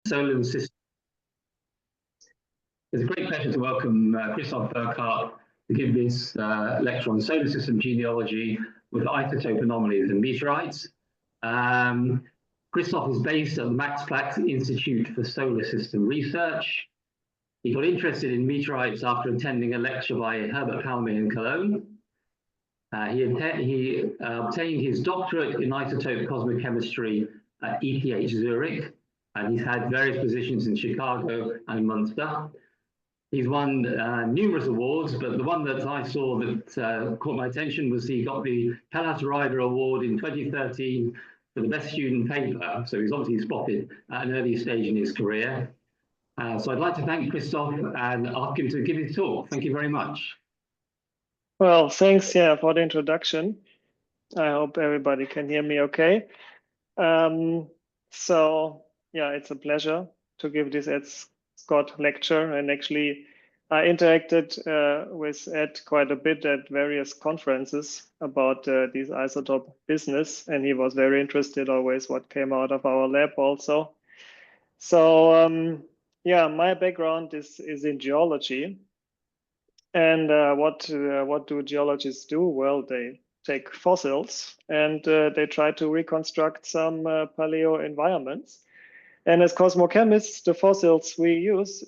solar system. It's a great pleasure to welcome Christoph Burkhardt to give this lecture on solar system genealogy with isotope anomalies and meteorites. Christoph is based at the Max Planck Institute for Solar System Research. He got interested in meteorites after attending a lecture by Herbert Palme in Cologne. He obtained his doctorate in isotope cosmic chemistry at ETH Zurich, and he's had various positions in Chicago and Munster. He's won numerous awards, but the one that I saw that caught my attention was he got the Pallas Ryder Award in 2013 for the best student paper. So he's obviously spotted at an early stage in his career. So I'd like to thank Christoph and ask him to give his talk. Thank you very much. Well, thanks, for the introduction. I hope everybody can hear me okay. So, it's a pleasure to give this Ed Scott lecture. And actually, I interacted with Ed quite a bit at various conferences about this isotope business. And he was very interested always what came out of our lab also. So, my background is in geology. And what do geologists do? Well, they take fossils and they try to reconstruct some paleo environments. And as cosmochemists, the fossils we use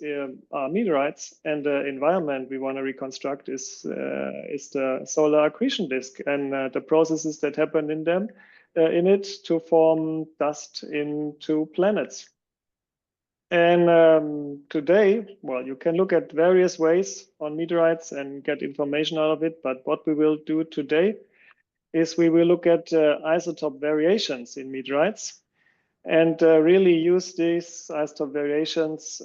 are meteorites, and the environment we want to reconstruct is the solar accretion disk and the processes that happen in them, in it to form dust into planets. And today, well, you can look at various ways on meteorites and get information out of it. But what we will do today is we will look at isotope variations in meteorites and really use these isotope variations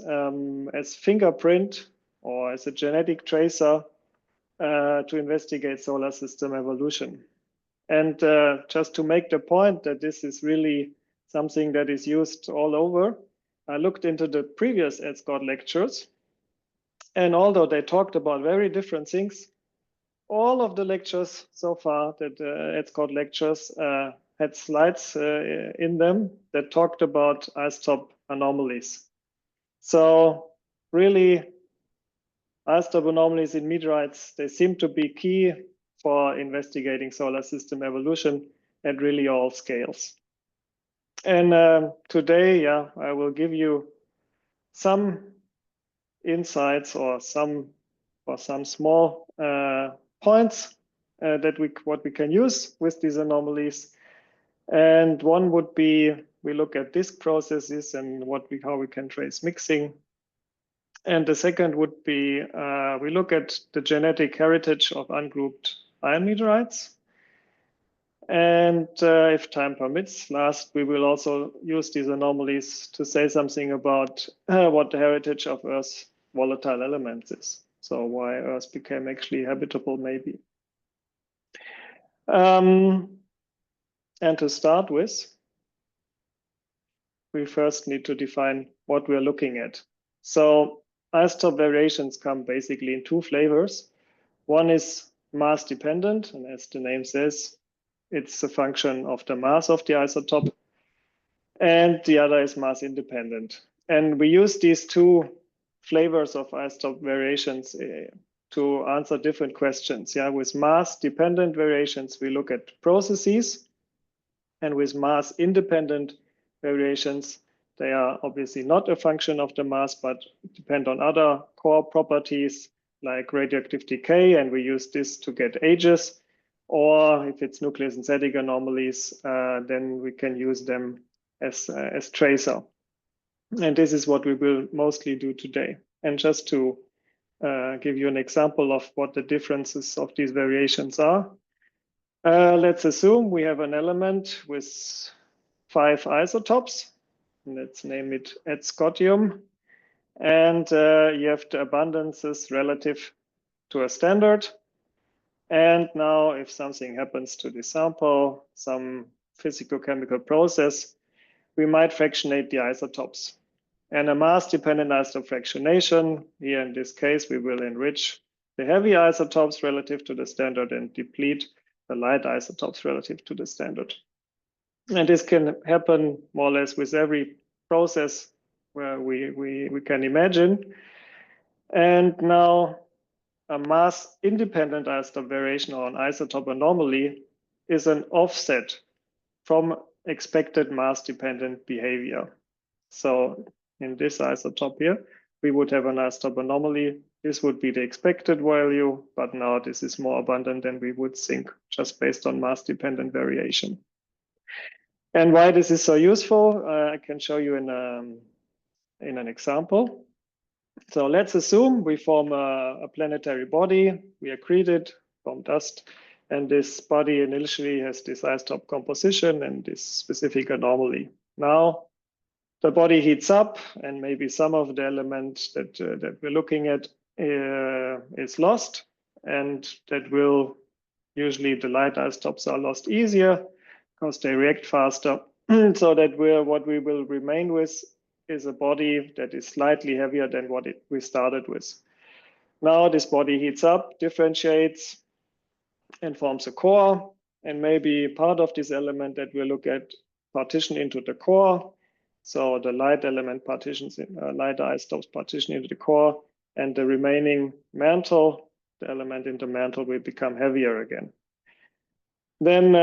as fingerprint or as a genetic tracer to investigate solar system evolution. And just to make the point that this is really something that is used all over, I looked into the previous Ed Scott lectures, and although they talked about very different things, all of the lectures so far that Ed Scott lectures had slides in them that talked about isotope anomalies. So really, isotope anomalies in meteorites, they seem to be key for investigating solar system evolution at really all scales. And today, I will give you some insights or some small points what we can use with these anomalies. And one would be we look at disk processes and how we can trace mixing. And the second would be we look at the genetic heritage of ungrouped iron meteorites. And if time permits, last, we will also use these anomalies to say something about what the heritage of Earth's volatile elements is. So why Earth became actually habitable, maybe. And to start with, we first need to define what we're looking at. So isotope variations come basically in two flavors. One is mass dependent, and as the name says, it's a function of the mass of the isotope, and the other is mass independent. And we use these two flavors of isotope variations to answer different questions. With mass dependent variations, we look at processes, and with mass independent variations, they are obviously not a function of the mass, but depend on other core properties like radioactive decay, and we use this to get ages. Or if it's nucleosynthetic anomalies, then we can use them as tracer. And this is what we will mostly do today. And just to give you an example of what the differences of these variations are, let's assume we have an element with 5 isotopes. Let's name it Ed Scottium. And you have the abundances relative to a standard. And now if something happens to the sample, some physicochemical process, we might fractionate the isotopes. And a mass-dependent isotope fractionation, here in this case, we will enrich the heavy isotopes relative to the standard and deplete the light isotopes relative to the standard. And this can happen more or less with every process where we can imagine. And now a mass-independent isotope variation or an isotope anomaly is an offset from expected mass-dependent behavior. So in this isotope here, we would have an isotope anomaly. This would be the expected value, but now this is more abundant than we would think just based on mass-dependent variation. And why this is so useful, I can show you in an example. So let's assume we form a planetary body, we accrete it from dust, and this body initially has this isotope composition and this specific anomaly. Now the body heats up, and maybe some of the elements that we're looking at is lost, and that will usually the light isotopes are lost easier because they react faster. So that what we will remain with is a body that is slightly heavier than what we started with. Now this body heats up, differentiates, and forms a core, and maybe part of this element that we look at partition into the core. So the light element partitions, light isotopes partition into the core, and the remaining mantle, the element in the mantle will become heavier again. Then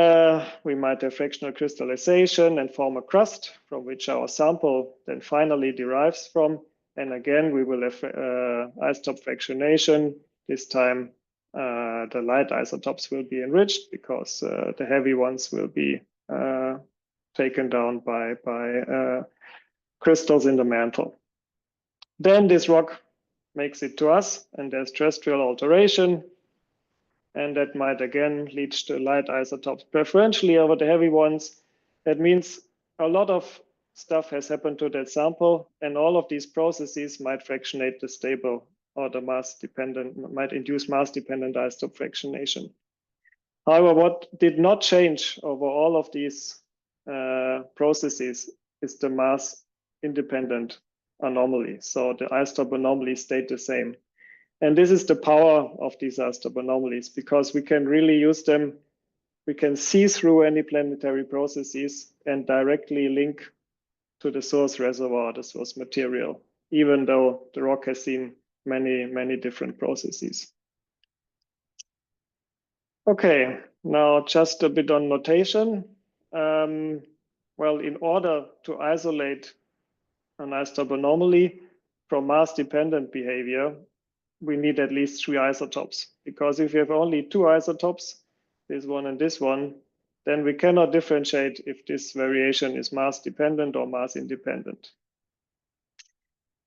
we might have fractional crystallization and form a crust from which our sample then finally derives from. And again, we will have isotope fractionation. This time, the light isotopes will be enriched because the heavy ones will be taken down by crystals in the mantle. Then this rock makes it to us, and there's terrestrial alteration. And that might again lead to light isotopes preferentially over the heavy ones. That means a lot of stuff has happened to that sample, and all of these processes might fractionate the stable or the mass-dependent, might induce mass-dependent isotope fractionation. However, what did not change over all of these processes is the mass-independent anomaly. So the isotope anomaly stayed the same. And this is the power of these isotope anomalies, because we can really use them. We can see through any planetary processes and directly link to the source reservoir, the source material, even though the rock has seen many, many different processes. Okay, now just a bit on notation. Well, in order to isolate an isotope anomaly from mass-dependent behavior, we need at least 3 isotopes, because if you have only 2 isotopes, this one and this one, then we cannot differentiate if this variation is mass-dependent or mass-independent.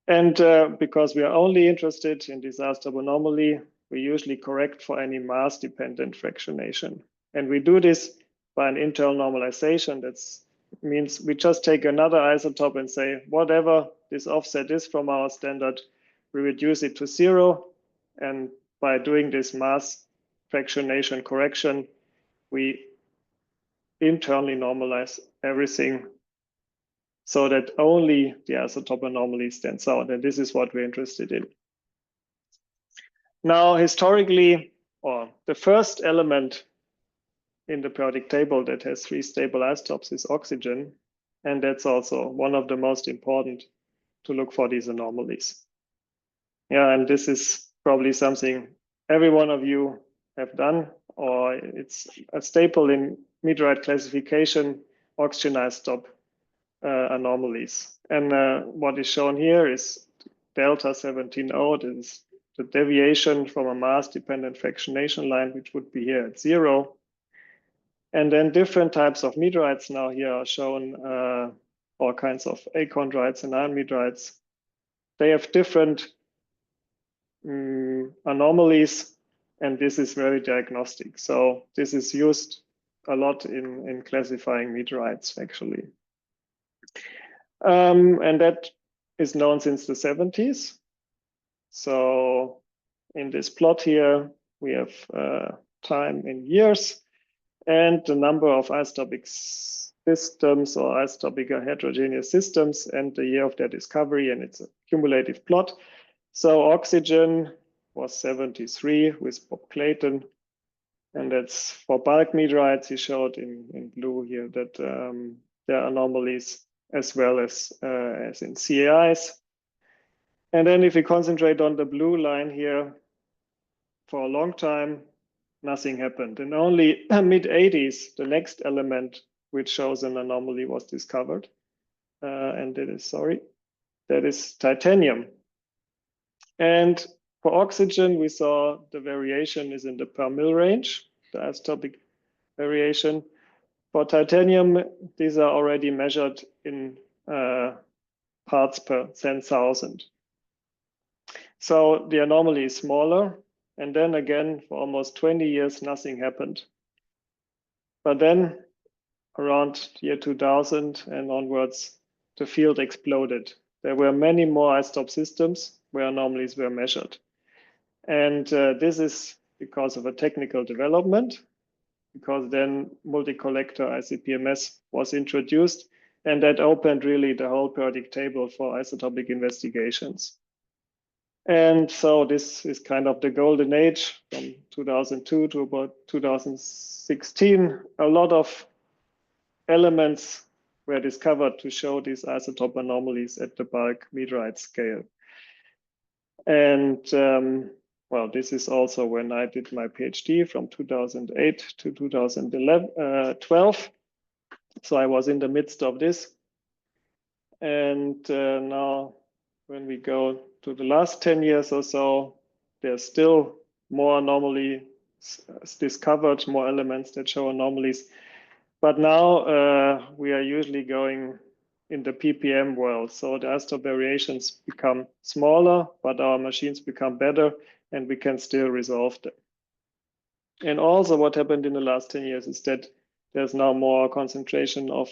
And because we are only interested in this isotope anomaly, we usually correct for any mass-dependent fractionation. And we do this by an internal normalization. That means we just take another isotope and say, whatever this offset is from our standard, we reduce it to 0. And by doing this mass fractionation correction, we internally normalize everything so that only the isotope anomaly stands out. And this is what we're interested in. Now, historically, or the first element in the periodic table that has 3 stable isotopes is oxygen. And that's also one of the most important to look for these anomalies. Yeah, and this is probably something every one of you have done, or it's a staple in meteorite classification, oxygen isotope anomalies. And what is shown here is delta 17O. This is the deviation from a mass-dependent fractionation line, which would be here at 0. And then different types of meteorites now here are shown, all kinds of achondrites and iron meteorites. They have different anomalies, and this is very diagnostic. So this is used a lot in classifying meteorites, actually. And that is known since the 70s. So in this plot here, we have time in years and the number of isotopic systems or isotopic heterogeneous systems and the year of their discovery, and it's a cumulative plot. So oxygen was 73 with Bob Clayton, and that's for bulk meteorites. He showed in blue here that there are anomalies as well as in CAIs. And then if we concentrate on the blue line here, for a long time, nothing happened. And only mid-80s, the next element which shows an anomaly was discovered. And that is titanium. And for oxygen, we saw the variation is in the per mil range, the isotopic variation. For titanium, these are already measured in parts per 10,000. So the anomaly is smaller. And then again, for almost 20 years, nothing happened. But then around year 2000 and onwards, the field exploded. There were many more isotope systems where anomalies were measured. And this is because of a technical development, because then multi-collector ICP-MS was introduced, and that opened really the whole periodic table for isotopic investigations. And so this is kind of the golden age from 2002 to about 2016. A lot of elements were discovered to show these isotope anomalies at the bulk meteorite scale. And well, this is also when I did my PhD from 2008 to 2012. So I was in the midst of this. And now when we go to the last 10 years or so, there's still more anomalies discovered, more elements that show anomalies. But now we are usually going in the ppm world. So the isotope variations become smaller, but our machines become better and we can still resolve them. And also what happened in the last 10 years is that there's now more concentration of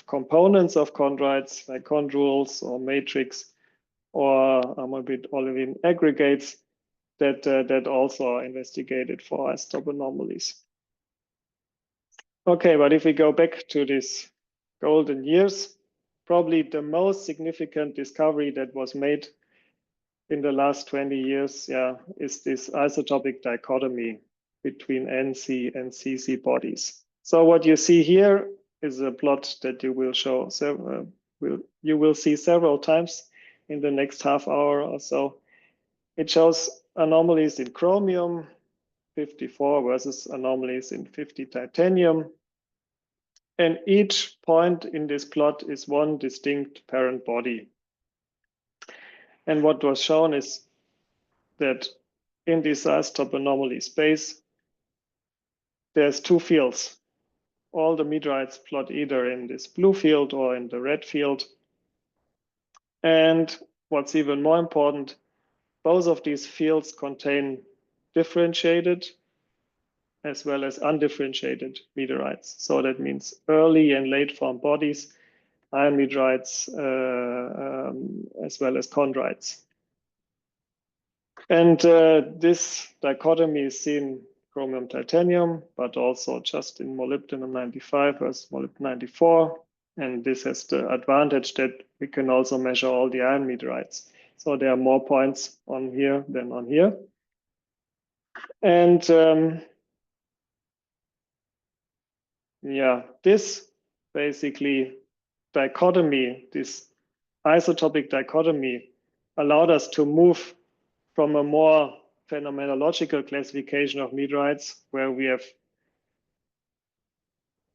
components of chondrites, like chondrules or matrix or olivine aggregates that also are investigated for isotope anomalies. Okay, but if we go back to these golden years, probably the most significant discovery that was made in the last 20 years, is this isotopic dichotomy between NC and CC bodies. So what you see here is a plot that you will show, you will see several times in the next half hour or so. It shows anomalies in chromium 54 versus anomalies in 50 titanium. And each point in this plot is one distinct parent body. And what was shown is that in this isotope anomaly space, there's two fields. All the meteorites plot either in this blue field or in the red field. And what's even more important, both of these fields contain differentiated as well as undifferentiated meteorites. So that means early and late form bodies, iron meteorites, as well as chondrites. And this dichotomy is seen chromium titanium, but also just in molybdenum 95 versus molybdenum 94. And this has the advantage that we can also measure all the iron meteorites. So there are more points on here than on here. And this basically dichotomy, this isotopic dichotomy, allowed us to move from a more phenomenological classification of meteorites, where we have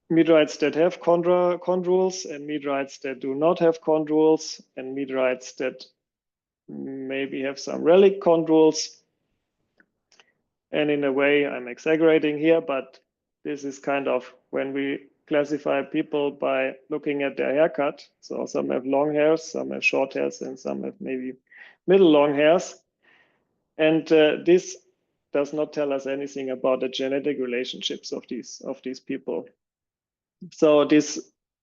meteorites that have chondrules and meteorites that do not have chondrules, and meteorites that maybe have some relic chondrules. And in a way, I'm exaggerating here, but this is kind of when we classify people by looking at their haircut. So some have long hairs, some have short hairs, and some have maybe middle long hairs. And this does not tell us anything about the genetic relationships of these people. So this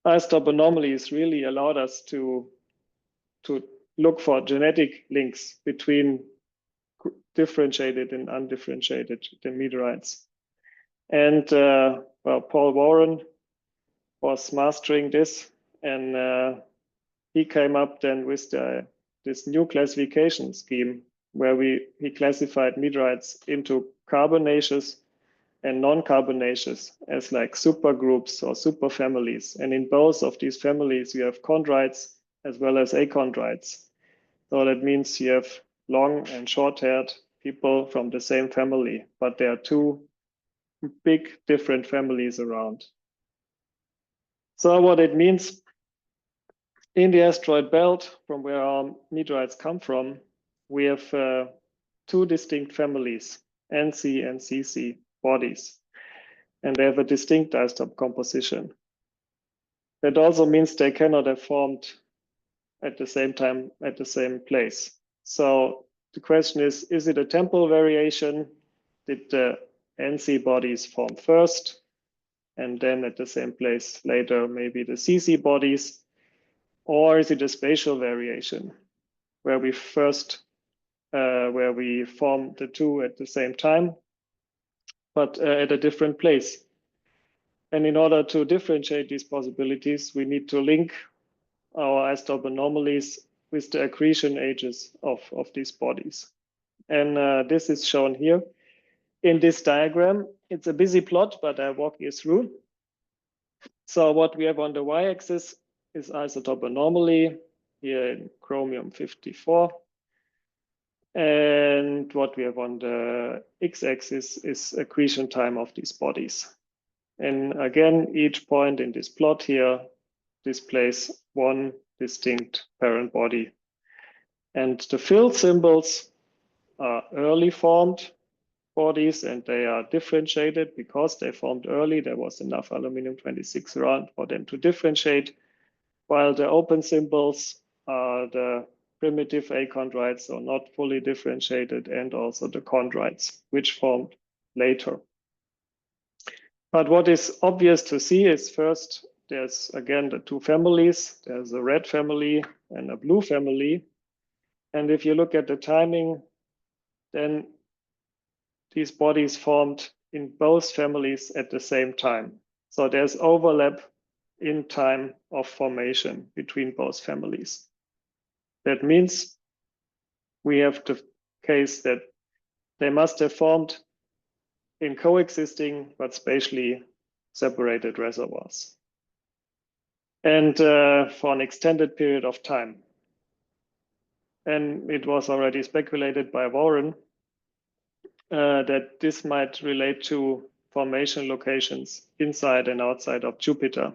isotope anomalies really allowed us to look for genetic links between differentiated and undifferentiated meteorites. And well, Paul Warren was mastering this, and he came up then with this new classification scheme where he classified meteorites into carbonaceous and non-carbonaceous as like supergroups or superfamilies. And in both of these families, you have chondrites as well as achondrites. So that means you have long and short-haired people from the same family, but there are two big different families around. So what it means, in the asteroid belt, from where our meteorites come from, we have two distinct families, NC and CC bodies, and they have a distinct isotope composition. That also means they cannot have formed at the same time at the same place. So the question is it a temporal variation? Did the NC bodies form first and then at the same place later maybe the CC bodies? Or is it a spatial variation where we form the two at the same time, but at a different place? And in order to differentiate these possibilities, we need to link our isotope anomalies with the accretion ages of these bodies. And this is shown here in this diagram. It's a busy plot, but I'll walk you through. So what we have on the y-axis is isotope anomaly here in chromium 54. And what we have on the x-axis is accretion time of these bodies. And again, each point in this plot here displays one distinct parent body. And the filled symbols are early formed bodies, and they are differentiated because they formed early. There was enough aluminum-26 around for them to differentiate, while the open symbols are the primitive achondrites, so not fully differentiated, and also the chondrites, which formed later. But what is obvious to see is first, there's again the two families. There's a red family and a blue family. And if you look at the timing, then these bodies formed in both families at the same time. So there's overlap in time of formation between both families. That means we have the case that they must have formed in coexisting but spatially separated reservoirs, and for an extended period of time. And it was already speculated by Warren that this might relate to formation locations inside and outside of Jupiter.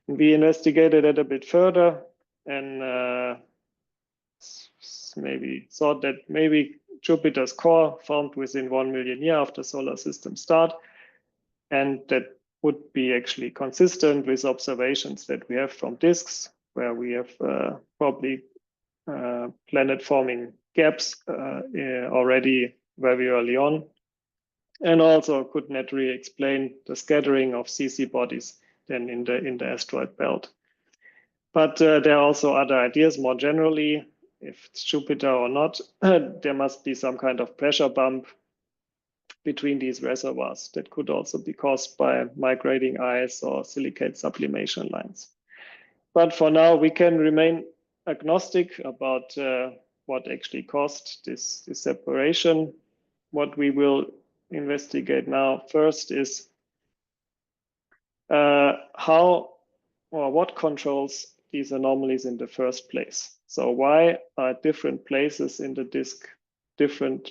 We investigated it a bit further and maybe thought that maybe Jupiter's core formed within 1 million years after solar system start, and that would be actually consistent with observations that we have from disks, where we have probably planet forming gaps already very early on, and also could naturally explain the scattering of CC bodies then in the asteroid belt. But there are also other ideas more generally. If it's Jupiter or not, there must be some kind of pressure bump between these reservoirs that could also be caused by migrating ice or silicate sublimation lines. But for now, we can remain agnostic about what actually caused this separation. What we will investigate now first is how or what controls these anomalies in the first place. So why are different places in the disk different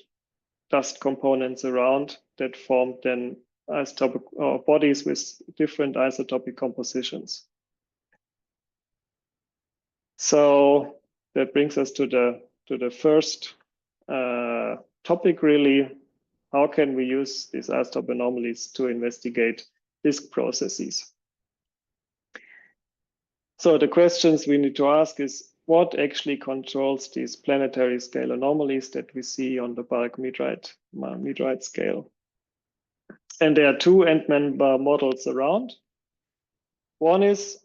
dust components around that form then isotopic bodies with different isotopic compositions? So that brings us to the first topic, really. How can we use these isotope anomalies to investigate disk processes? So the questions we need to ask is, what actually controls these planetary scale anomalies that we see on the bulk meteorite scale? And there are two end-member models around. One is,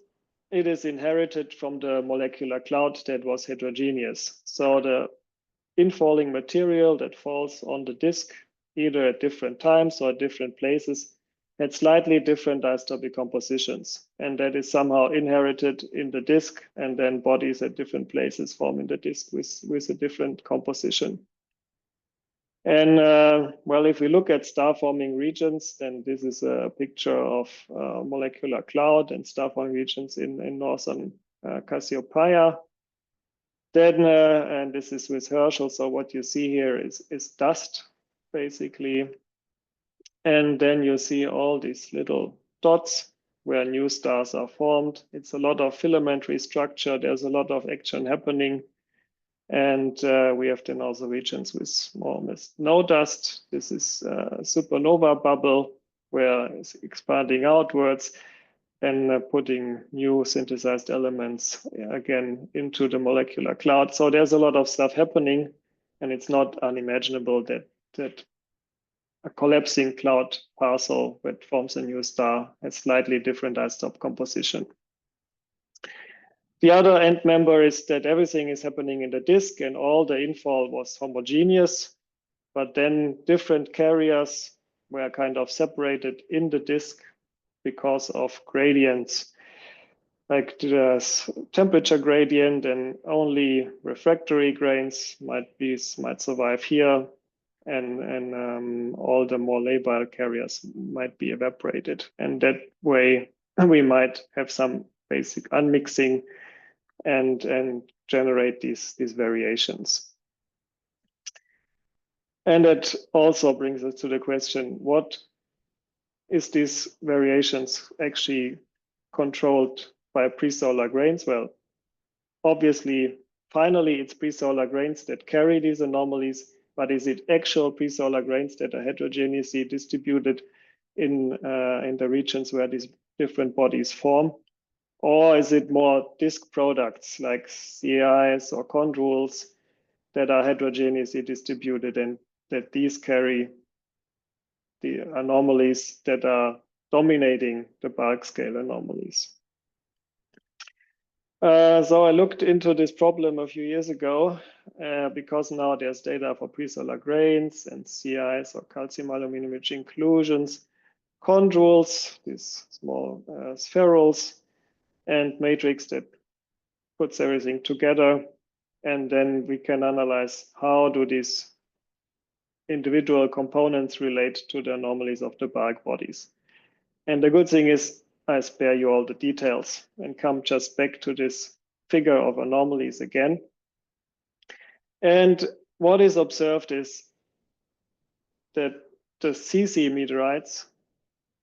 it is inherited from the molecular cloud that was heterogeneous. So the infalling material that falls on the disk, either at different times or at different places, had slightly different isotopic compositions, and that is somehow inherited in the disk, and then bodies at different places form in the disk with a different composition. And well, if we look at star-forming regions, then this is a picture of molecular cloud and star-forming regions in northern Cassiopeia. Then, and this is with Herschel, so what you see here is dust, basically. And then you see all these little dots where new stars are formed. It's a lot of filamentary structure. There's a lot of action happening. And we have then also regions with more or less no dust. This is a supernova bubble where it's expanding outwards and putting new synthesized elements again into the molecular cloud. So there's a lot of stuff happening, and it's not unimaginable that a collapsing cloud parcel that forms a new star has slightly different isotope composition. The other end member is that everything is happening in the disk and all the infall was homogeneous, but then different carriers were kind of separated in the disk because of gradients, like the temperature gradient, and only refractory grains might survive here, and all the more labile carriers might be evaporated. And that way we might have some basic unmixing and generate these variations. And that also brings us to the question, what is these variations actually controlled by pre-solar grains? Well, obviously, finally, it's pre-solar grains that carry these anomalies, but is it actual pre-solar grains that are heterogeneously distributed in the regions where these different bodies form? Or is it more disk products like CAIs or chondrules that are heterogeneously distributed and that these carry the anomalies that are dominating the bulk scale anomalies? So I looked into this problem a few years ago because now there's data for pre-solar grains and CIs or calcium aluminum rich inclusions, chondrules, these small spherules, and matrix that puts everything together. And then we can analyze how do these individual components relate to the anomalies of the bulk bodies. And the good thing is I spare you all the details and come just back to this figure of anomalies again. And what is observed is that the CC meteorites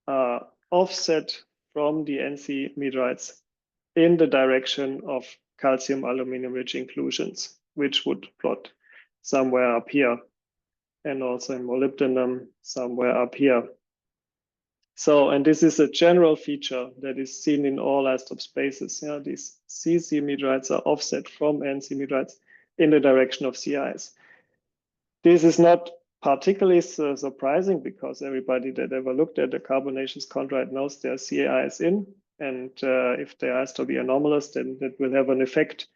are offset from the NC meteorites in the direction of calcium aluminum rich inclusions, which would plot somewhere up here, and also in molybdenum somewhere up here. So, and this is a general feature that is seen in all isotope spaces. Yeah, these CC meteorites are offset from NC meteorites in the direction of CIs. This is not particularly surprising because everybody that ever looked at the carbonaceous chondrite knows there are CIs in, and if they are to be anomalous, then that will have an effect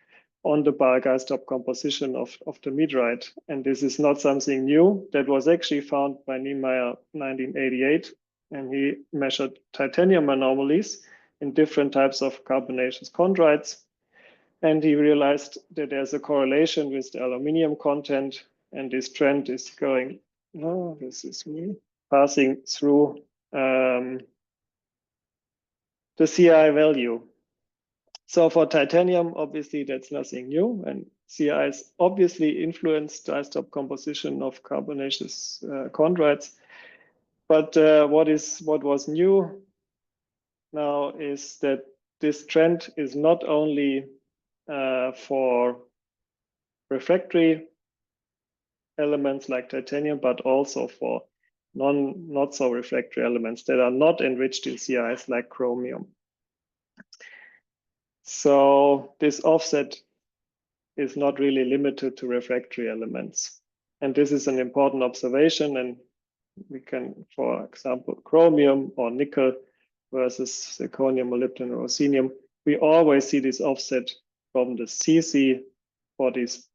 on the bulk isotope composition of the meteorite. And this is not something new. That was actually found by Niemeyer 1988, and he measured titanium anomalies in different types of carbonaceous chondrites. And he realized that there's a correlation with the aluminium content, and this trend is going, no, this is me, passing through the CI value. So for titanium, obviously that's nothing new, and CIs obviously influence the isotope composition of carbonaceous chondrites. But what was new now is that this trend is not only for refractory elements like titanium, but also for not so refractory elements that are not enriched in CIs like chromium. So this offset is not really limited to refractory elements. And this is an important observation, and we can, for example, chromium or nickel versus zirconium, molybdenum, or ruthenium, we always see this offset from the CC bodies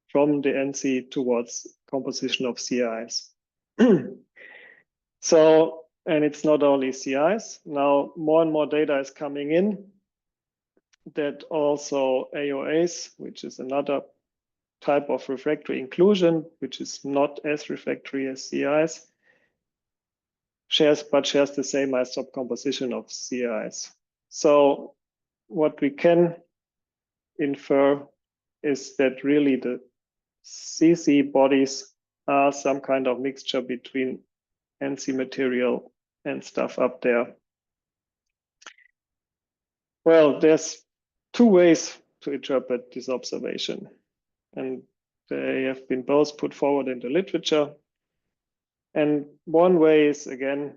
from the NC towards composition of CIs. So, and it's not only CIs. Now, more and more data is coming in that also AOAs, which is another type of refractory inclusion, which is not as refractory as CIs, shares the same isotope composition of CIs. So what we can infer is that really the CC bodies are some kind of mixture between NC material and stuff up there. Well, there's two ways to interpret this observation, and they have been both put forward in the literature. And one way is, again,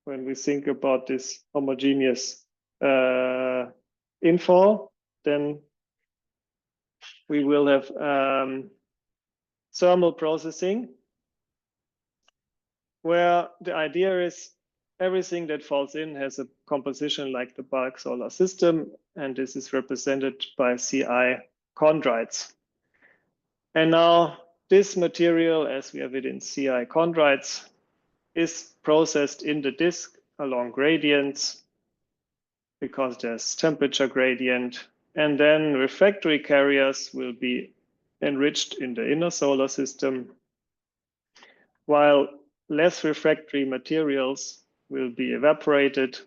when we think about this homogeneous infall, then we will have thermal processing, where the idea is everything that falls in has a composition like the bulk solar system, and this is represented by CI chondrites. And now this material, as we have it in CI chondrites, is processed in the disk along gradients because there's temperature gradient, and then refractory carriers will be enriched in the inner solar system, while less refractory materials will be evaporated,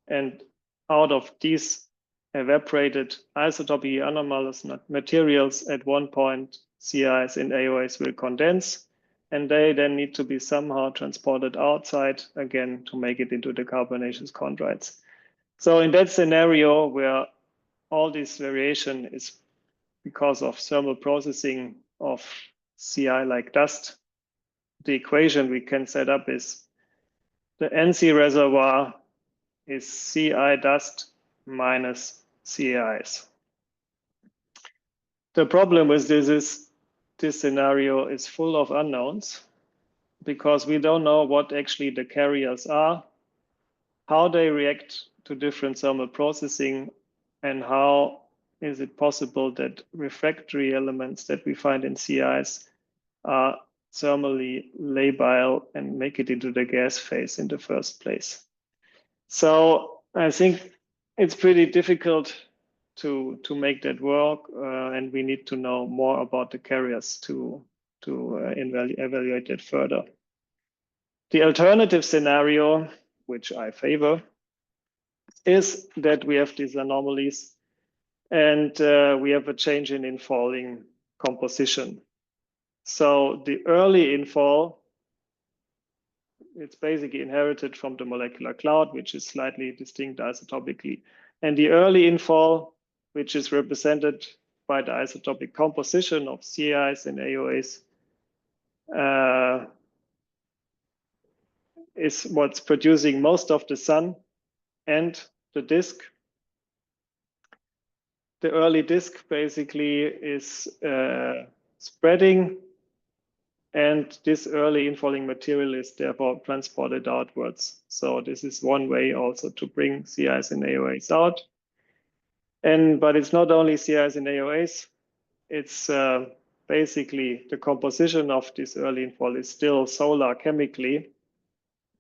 and out of these evaporated isotopically anomalous materials, at one point CIs and AOAs will condense, and they then need to be somehow transported outside again to make it into the carbonaceous chondrites. So in that scenario where all this variation is because of thermal processing of CI like dust, the equation we can set up is the NC reservoir is CI dust minus CIs. The problem with this is this scenario is full of unknowns because we don't know what actually the carriers are, how they react to different thermal processing, and how is it possible that refractory elements that we find in CIs are thermally labile and make it into the gas phase in the first place. So I think it's pretty difficult to make that work, and we need to know more about the carriers to evaluate it further. The alternative scenario, which I favor, is that we have these anomalies and we have a change in infalling composition. So the early infall, it's basically inherited from the molecular cloud, which is slightly distinct isotopically. And the early infall, which is represented by the isotopic composition of CIs and AOAs, is what's producing most of the sun and the disk. The early disk basically is spreading, and this early infalling material is therefore transported outwards. So this is one way also to bring CIs and AOAs out. But it's not only CIs and AOAs, it's basically the composition of this early infall is still solar chemically.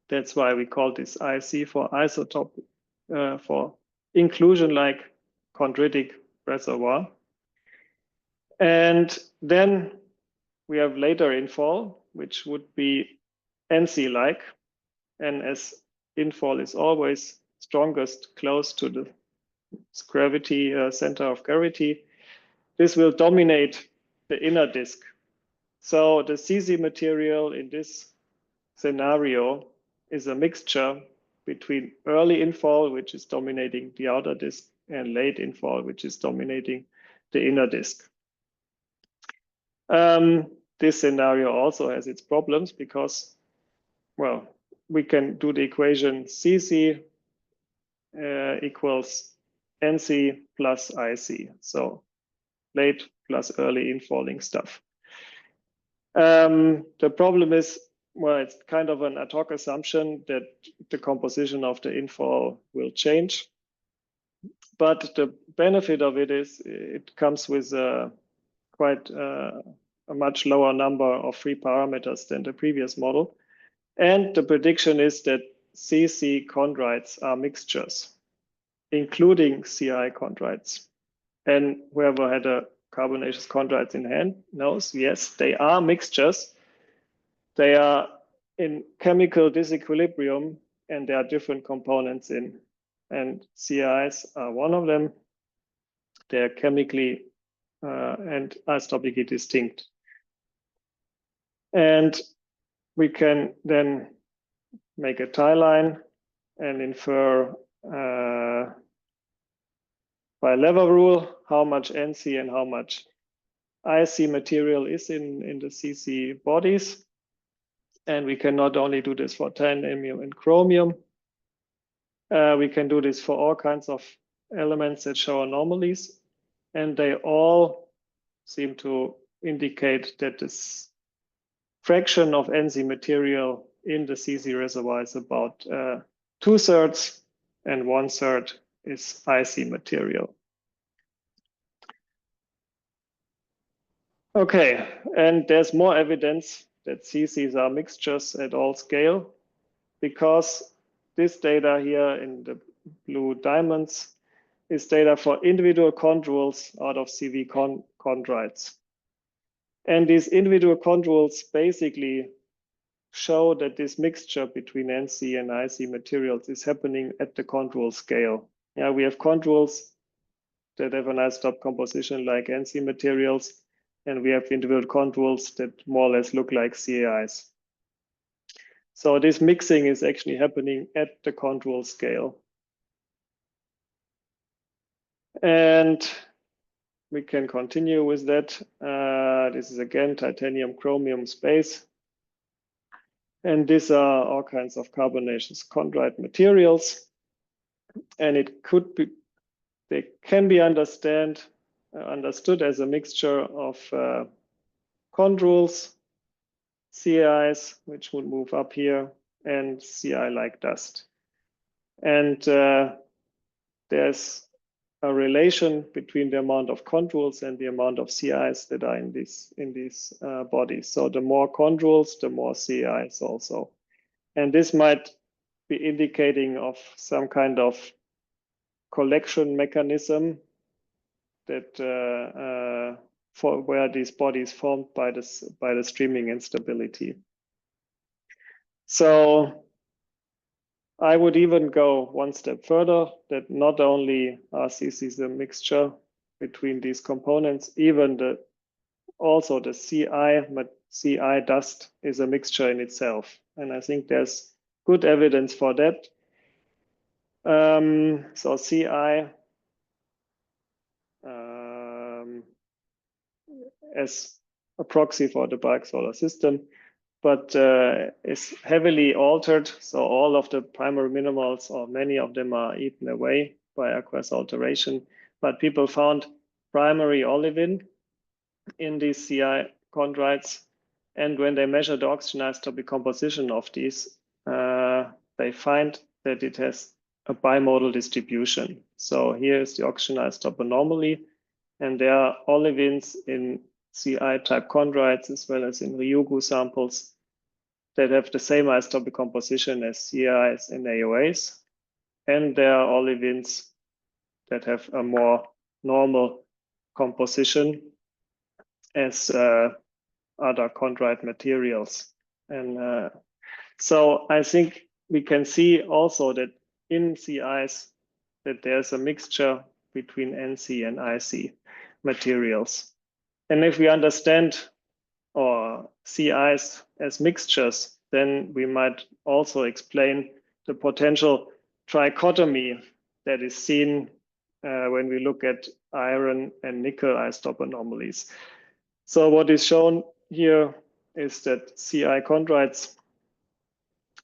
That's why we call this IC for isotope, for inclusion-like chondritic reservoir. And then we have later infall, which would be NC-like. And as infall is always strongest close to the gravity, center of gravity, this will dominate the inner disk. So the CC material in this scenario is a mixture between early infall, which is dominating the outer disk, and late infall, which is dominating the inner disk. This scenario also has its problems because, well, we can do the equation CC equals NC plus IC. So late plus early infalling stuff. The problem is, well, it's kind of an ad hoc assumption that the composition of the infall will change. But the benefit of it is it comes with quite a much lower number of free parameters than the previous model. And the prediction is that CC chondrites are mixtures, including CI chondrites. And whoever had a carbonaceous chondrites in hand knows, yes, they are mixtures. They are in chemical disequilibrium, and there are different components in, and CIs are one of them. They're chemically and isotopically distinct. And we can then make a tie line and infer by Lever rule how much NC and how much IC material is in the CC bodies. And we can not only do this for titanium and chromium, we can do this for all kinds of elements that show anomalies. And they all seem to indicate that this fraction of NC material in the CC reservoir is about 2/3, and 1/3 is IC material. Okay, and there's more evidence that CCs are mixtures at all scale, because this data here in the blue diamonds is data for individual chondrules out of CV chondrites. And these individual chondrules basically show that this mixture between NC and IC materials is happening at the chondrule scale. Yeah, we have chondrules that have an isotope composition like NC materials, and we have individual chondrules that more or less look like CAIs. So this mixing is actually happening at the chondrule scale. And we can continue with that. This is again titanium, chromium space. And these are all kinds of carbonaceous chondrite materials. And it could be, they can be understood as a mixture of chondrules, CIs, which would move up here, and CI-like dust. And there's a relation between the amount of chondrules and the amount of CIs that are in these bodies. So the more chondrules, the more CIs also. And this might be indicating of some kind of collection mechanism that for where these bodies formed by the streaming instability. So I would even go one step further, that not only are CCs a mixture between these components, even also the CI dust is a mixture in itself. And I think there's good evidence for that. So CI as a proxy for the bulk solar system, but is heavily altered. So all of the primary minerals, or many of them, are eaten away by aqueous alteration. But people found primary olivine in these CI chondrites. And when they measure the oxygen isotopic composition of these, they find that it has a bimodal distribution. So here is the oxygen isotope anomaly. And there are olivines in CI-type chondrites as well as in Ryugu samples that have the same isotopic composition as CIs and AOAs. And there are olivines that have a more normal composition as other chondrite materials. And so I think we can see also that in CIs that there's a mixture between NC and IC materials. And if we understand or CIs as mixtures, then we might also explain the potential trichotomy that is seen when we look at iron and nickel isotope anomalies. So what is shown here is that CI chondrites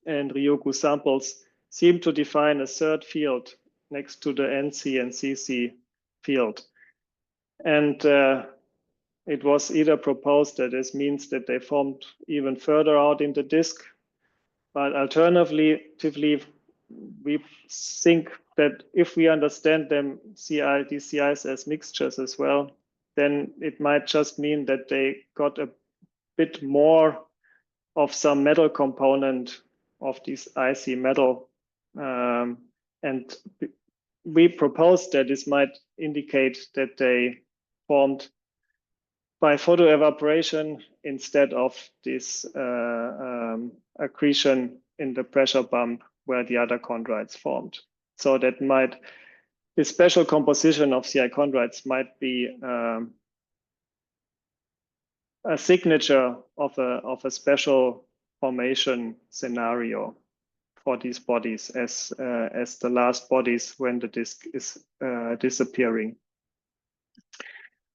and Ryugu samples seem to define a third field next to the NC and CC field. And it was either proposed that this means that they formed even further out in the disk, but alternatively, we think that if we understand them, these CIs as mixtures as well, then it might just mean that they got a bit more of some metal component of this IC metal. And we propose that this might indicate that they formed by photoevaporation instead of this accretion in the pressure bump where the other chondrites formed. So that this special composition of CI chondrites might be a signature of a special formation scenario for these bodies as the last bodies when the disk is disappearing.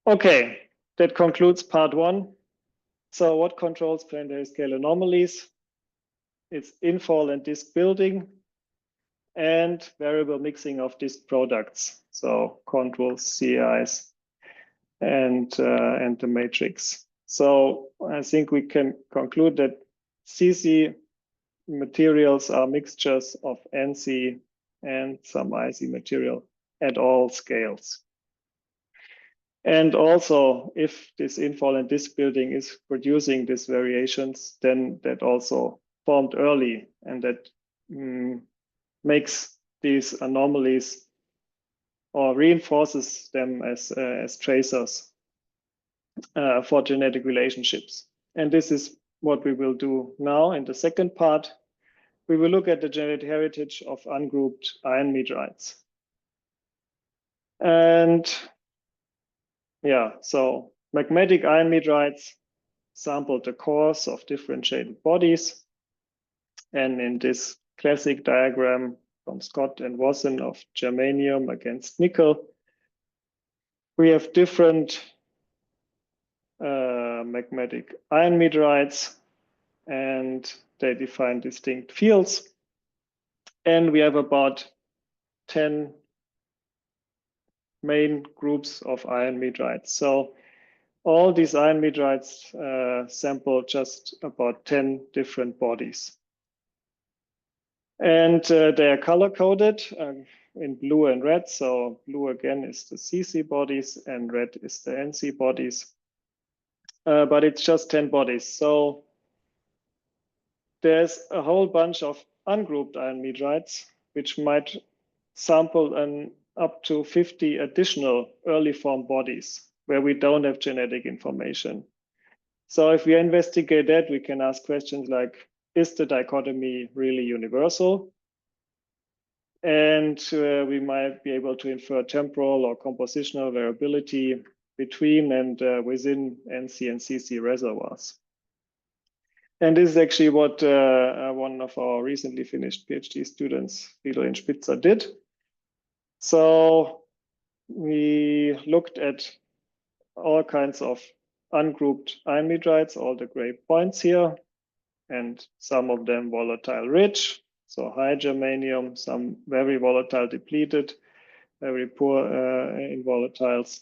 Okay, that concludes part 1. So what controls planetary scale anomalies? It's infall and disk building and variable mixing of disk products. So controls, CIs, and the matrix. So I think we can conclude that CC materials are mixtures of NC and some IC material at all scales. And also, if this infall and disk building is producing these variations, then that also formed early, and that makes these anomalies or reinforces them as tracers for genetic relationships. And this is what we will do now in the second part. We will look at the genetic heritage of ungrouped iron meteorites. And yeah, so magmatic iron meteorites sampled the cores of differentiated bodies. And in this classic diagram from Scott and Wasson of germanium against nickel, we have different magmatic iron meteorites, and they define distinct fields. And we have about 10 main groups of iron meteorites. So all these iron meteorites sample just about 10 different bodies. And they are color-coded in blue and red. So blue again is the CC bodies and red is the NC bodies. But it's just 10 bodies. So there's a whole bunch of ungrouped iron meteorites, which might sample up to 50 additional early form bodies where we don't have genetic information. So if we investigate that, we can ask questions like, is the dichotomy really universal? And we might be able to infer temporal or compositional variability between and within NC and CC reservoirs. And this is actually what one of our recently finished PhD students, Friedrich Spitzer, did. So we looked at all kinds of ungrouped iron meteorites, all the gray points here, and some of them volatile rich, so high germanium, some very volatile depleted, very poor in volatiles,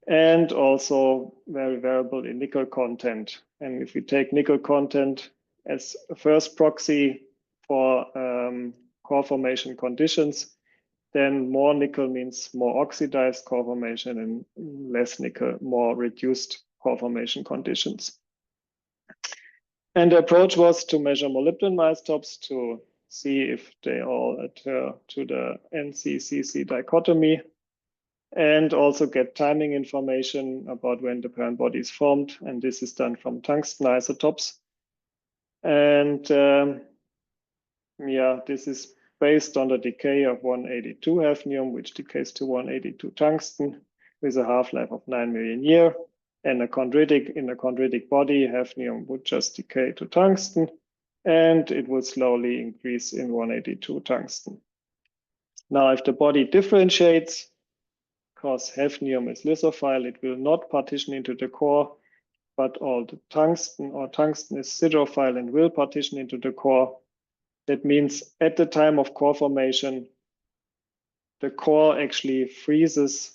and also very variable in nickel content. And if we take nickel content as a first proxy for core formation conditions, then more nickel means more oxidized core formation, and less nickel, more reduced core formation conditions. And the approach was to measure molybdenum isotopes to see if they all adhere to the NC-CC dichotomy, and also get timing information about when the parent body is formed. And this is done from tungsten isotopes. And yeah, this is based on the decay of 182 hafnium, which decays to 182 tungsten with a half-life of 9 million years. And in a chondritic body, hafnium would just decay to tungsten, and it would slowly increase in 182 tungsten. Now, if the body differentiates, because hafnium is lithophile, it will not partition into the core, but all the tungsten, or tungsten is siderophile and will partition into the core. That means at the time of core formation, the core actually freezes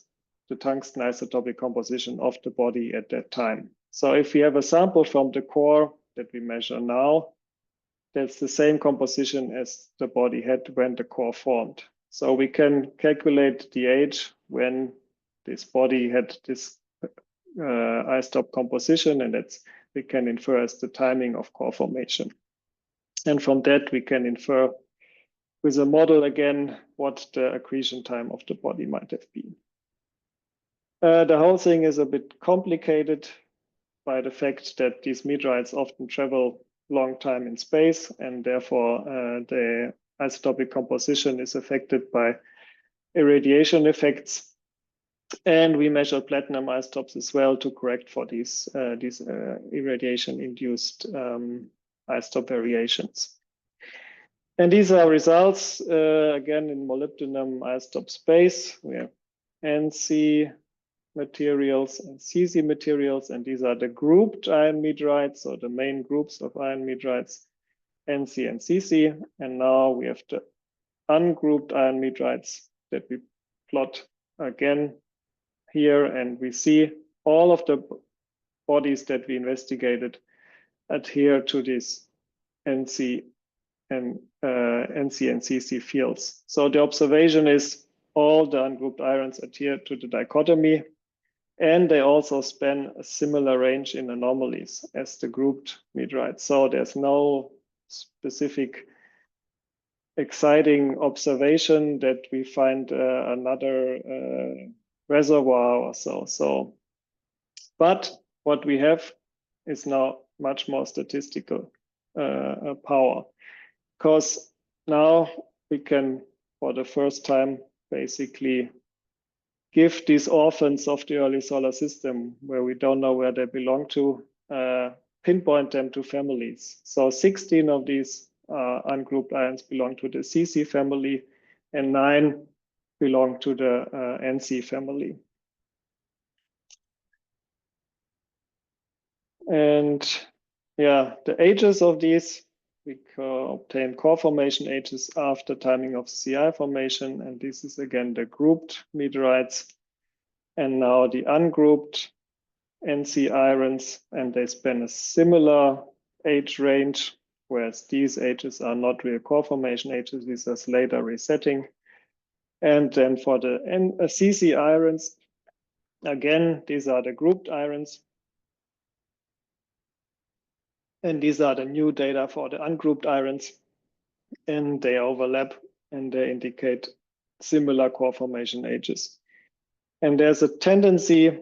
the tungsten isotopic composition of the body at that time. So if we have a sample from the core that we measure now, that's the same composition as the body had when the core formed. So we can calculate the age when this body had this isotope composition, and that's we can infer as the timing of core formation. And from that, we can infer with a model again what the accretion time of the body might have been. The whole thing is a bit complicated, by the fact that these meteorites often travel long time in space, and therefore the isotopic composition is affected by irradiation effects. And we measure platinum isotopes as well to correct for these irradiation-induced isotope variations. And these are results, again, in molybdenum isotope space. We have NC materials and CC materials, and these are the grouped iron meteorites, or the main groups of iron meteorites, NC and CC. And now we have the ungrouped iron meteorites that we plot again here, and we see all of the bodies that we investigated adhere to these NC and CC fields. So the observation is all the ungrouped irons adhere to the dichotomy, and they also span a similar range in anomalies as the grouped meteorites. So there's no specific exciting observation that we find another reservoir or so. But what we have is now much more statistical power, because now we can, for the first time, basically give these orphans of the early solar system, where we don't know where they belong to, pinpoint them to families. So 16 of these ungrouped ions belong to the CC family, and 9 belong to the NC family. And yeah, the ages of these, we obtain core formation ages after timing of CI formation, and this is again the grouped meteorites, and now the ungrouped NC irons, and they span a similar age range, whereas these ages are not real core formation ages, these are later resetting. And then for the CC irons, again, these are the grouped irons. And these are the new data for the ungrouped irons, and they overlap and they indicate similar core formation ages. And there's a tendency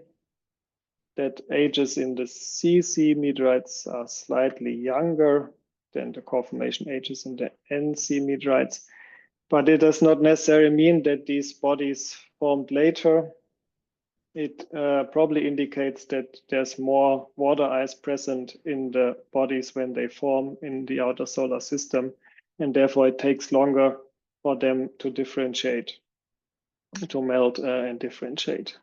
that ages in the CC meteorites are slightly younger than the core formation ages in the NC meteorites. But it does not necessarily mean that these bodies formed later. It probably indicates that there's more water ice present in the bodies when they form in the outer solar system, and therefore it takes longer for them to differentiate, to melt and differentiate.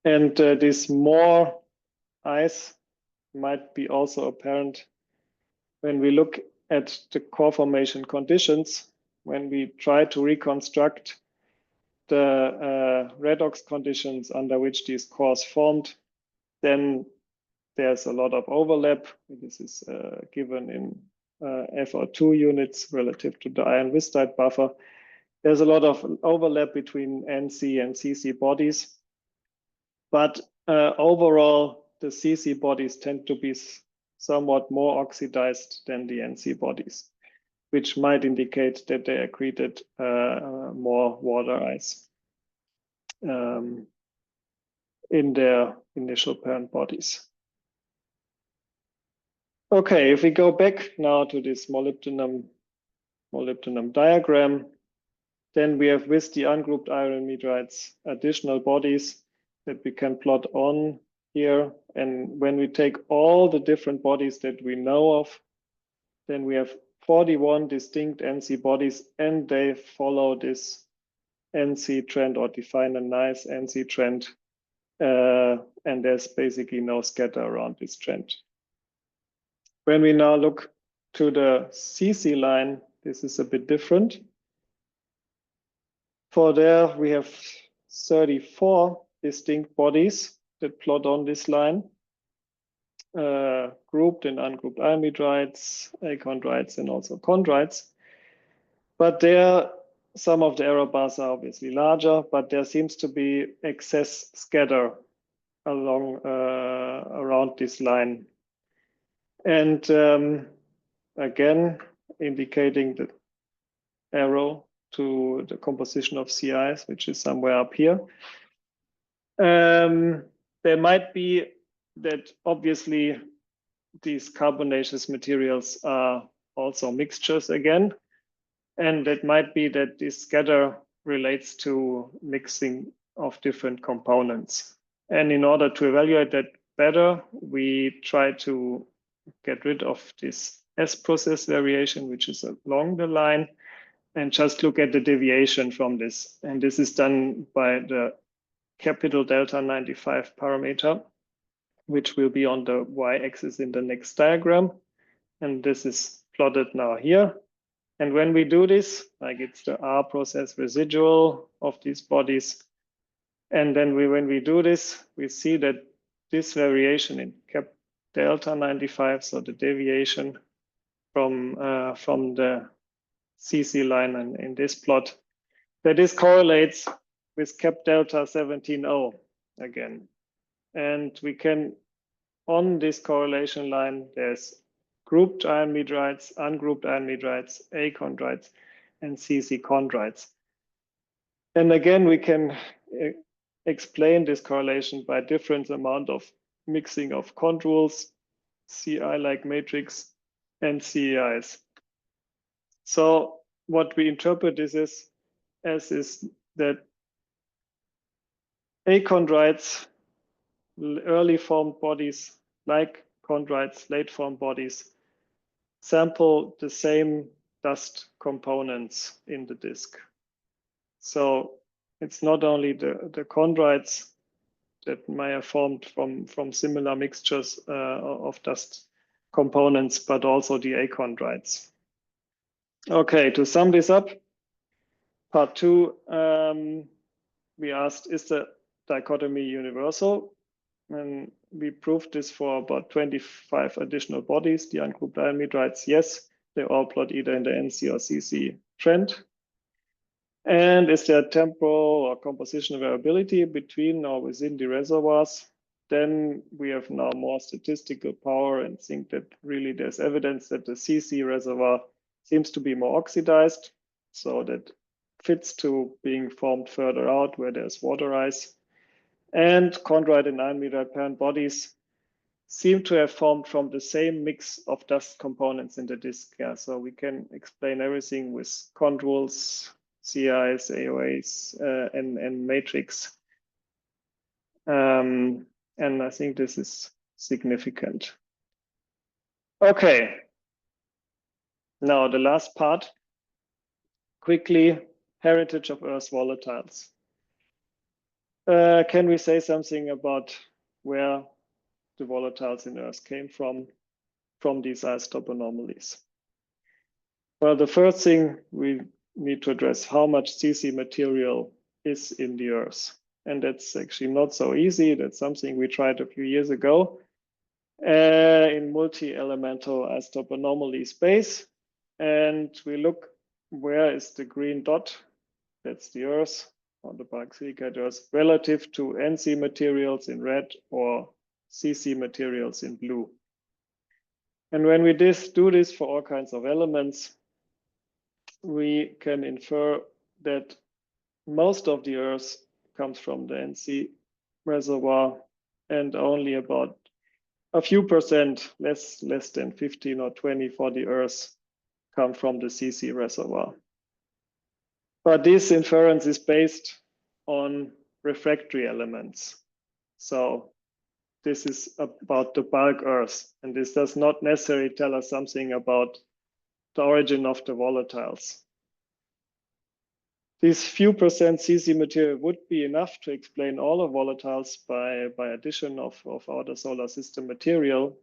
And this more ice might be also apparent when we look at the core formation conditions, when we try to reconstruct the redox conditions under which these cores formed, then there's a lot of overlap. This is given in FO2 units relative to the iron wistite buffer. There's a lot of overlap between NC and CC bodies, but overall, the CC bodies tend to be somewhat more oxidized than the NC bodies, which might indicate that they accreted more water ice in their initial parent bodies. Okay, if we go back now to this molybdenum diagram, then we have, with the ungrouped iron meteorites, additional bodies that we can plot on here. And when we take all the different bodies that we know of, then we have 41 distinct NC bodies, and they follow this NC trend, or define a nice NC trend. And there's basically no scatter around this trend. When we now look to the CC line, this is a bit different. For there, we have 34 distinct bodies that plot on this line, grouped and ungrouped iron meteorites, achondrites, and also chondrites. But there, some of the error bars are obviously larger, but there seems to be excess scatter along around this line. And again, indicating the arrow to the composition of CIs, which is somewhere up here. There might be that obviously these carbonaceous materials are also mixtures again. And it might be that this scatter relates to mixing of different components. And in order to evaluate that better, we try to get rid of this S-process variation, which is along the line, and just look at the deviation from this. And this is done by the capital delta 95 parameter, which will be on the y-axis in the next diagram. And this is plotted now here. And when we do this, like it's the R process residual of these bodies. And then when we do this, we see that this variation in cap delta 95, so the deviation from the CC line in this plot, that this correlates with cap delta 17.0 again. And we can, on this correlation line, there's grouped iron meteorites, ungrouped iron meteorites, A chondrites, and CC chondrites. And again, we can explain this correlation by different amount of mixing of chondrules, CI-like matrix, and CEIs. So what we interpret this as is that achondrites, early formed bodies, like chondrites, late formed bodies, sample the same dust components in the disk. So it's not only the chondrites that may have formed from similar mixtures of dust components, but also the achondrites. Okay, to sum this up, part 2, we asked, is the dichotomy universal? And we proved this for about 25 additional bodies. The ungrouped iron meteorites, yes, they all plot either in the NC or CC trend. And is there temporal or compositional variability between or within the reservoirs? Then we have now more statistical power and think that really there's evidence that the CC reservoir seems to be more oxidized, so that fits to being formed further out where there's water ice. And chondrite and iron meteorite parent bodies seem to have formed from the same mix of dust components in the disk. Yeah, so we can explain everything with chondrules, CIs, AOAs, and matrix. And I think this is significant. Okay. Now the last part, quickly, heritage of Earth's volatiles. Can we say something about where the volatiles in Earth came from these isotope anomalies? Well, the first thing we need to address, how much CC material is in the Earth. And that's actually not so easy. That's something we tried a few years ago in multi-elemental isotope anomaly space. And we look, where is the green dot? That's the Earth, or the parasilicate Earth, relative to NC materials in red or CC materials in blue. And when we do this for all kinds of elements, we can infer that most of the Earth comes from the NC reservoir, and only about a few percent, less than 15 or 20 for the Earth, come from the CC reservoir. But this inference is based on refractory elements. So this is about the bulk Earth, and this does not necessarily tell us something about the origin of the volatiles. These few percent CC material would be enough to explain all of volatiles by addition of outer solar system material,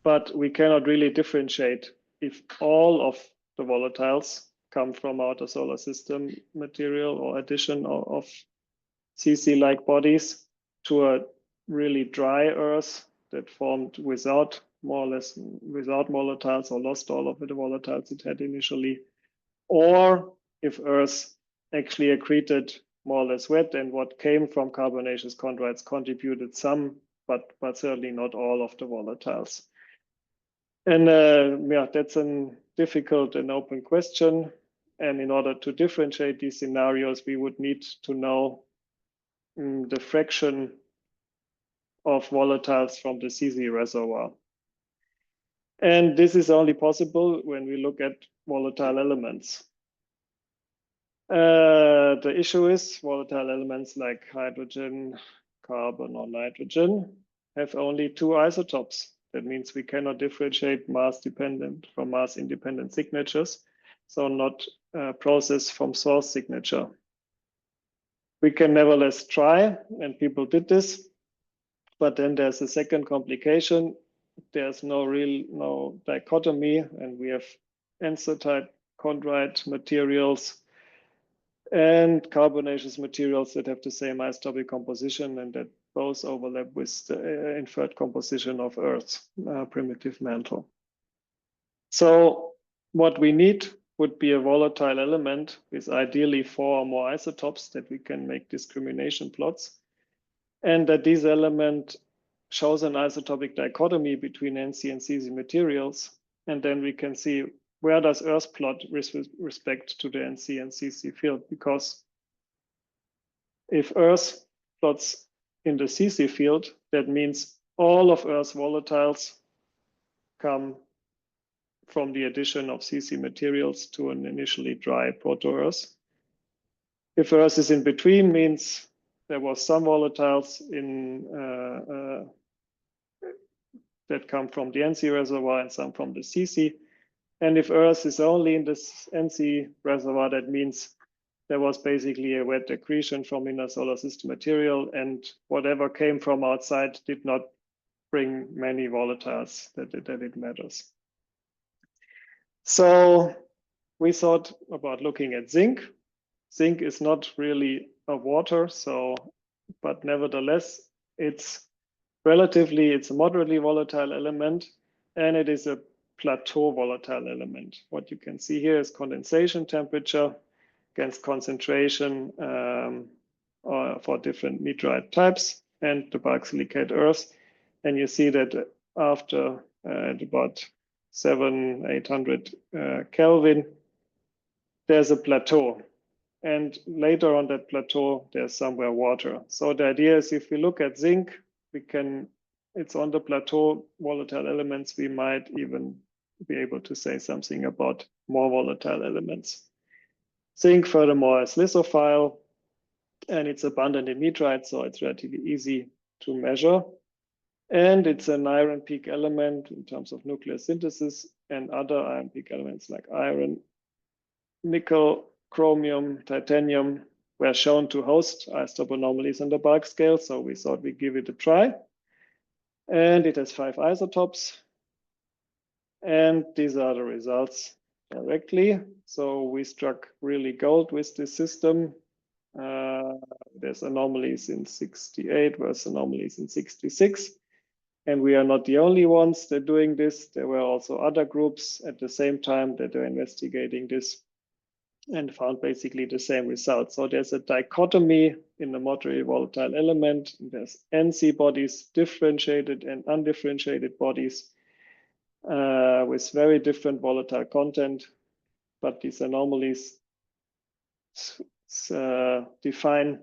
but we cannot really differentiate if all of the volatiles come from outer solar system material or addition of CC-like bodies to a really dry Earth that formed without, more or less, without volatiles or lost all of the volatiles it had initially, or if Earth actually accreted more or less wet, and what came from carbonaceous chondrites contributed some, but certainly not all of the volatiles. And yeah, that's a difficult and open question. And in order to differentiate these scenarios, we would need to know the fraction of volatiles from the CC reservoir. And this is only possible when we look at volatile elements. The issue is volatile elements like hydrogen, carbon, or nitrogen have only two isotopes. That means we cannot differentiate mass-dependent from mass-independent signatures, so not process from source signature. We can nevertheless try, and people did this, but then there's a second complication. There's no dichotomy, and we have ansatite, chondrite materials and carbonaceous materials that have the same isotopic composition and that both overlap with the inferred composition of Earth's primitive mantle. So what we need would be a volatile element with ideally 4 or more isotopes that we can make discrimination plots, and that this element shows an isotopic dichotomy between NC and CC materials, and then we can see where does Earth plot with respect to the NC and CC field, because if Earth plots in the CC field, that means all of Earth's volatiles come from the addition of CC materials to an initially dry proto-Earth. If Earth is in between, means there was some volatiles that come from the NC reservoir and some from the CC. And if Earth is only in this NC reservoir, that means there was basically a wet accretion from inner solar system material, and whatever came from outside did not bring many volatiles that it matters. So we thought about looking at zinc. Zinc is not really a water, but nevertheless, it's a moderately volatile element, and it is a plateau volatile element. What you can see here is condensation temperature against concentration for different meteorite types and the bulk silicate Earth. And you see that after at about 700-800 Kelvin, there's a plateau. And later on that plateau, there's somewhere water. So the idea is if we look at zinc, it's on the plateau volatile elements, we might even be able to say something about more volatile elements. Zinc, furthermore, is lithophile, and it's abundant in meteorites, so it's relatively easy to measure. And it's an iron peak element in terms of nuclear synthesis, and other iron peak elements like iron, nickel, chromium, titanium were shown to host isotope anomalies on the bulk scale, so we thought we'd give it a try. And it has 5 isotopes. And these are the results directly. So we struck really gold with this system. There's anomalies in 68 versus anomalies in 66. And we are not the only ones that are doing this. There were also other groups at the same time that are investigating this and found basically the same results. So there's a dichotomy in the moderately volatile element. There's NC bodies, differentiated and undifferentiated bodies with very different volatile content, but these anomalies define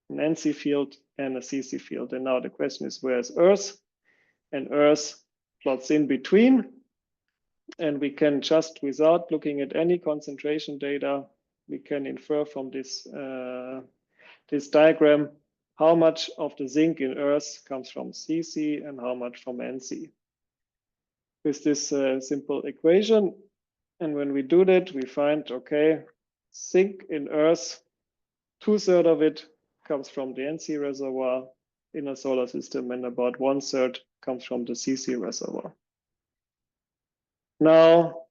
an NC field and a CC field. And now the question is, where is Earth? And Earth plots in between. And we can just, without looking at any concentration data, we can infer from this, this diagram how much of the zinc in Earth comes from CC and how much from NC. With this simple equation. And when we do that, we find, okay, zinc in Earth, 2/3 of it comes from the NC reservoir in a solar system, and about 1/3 comes from the CC reservoir. Now,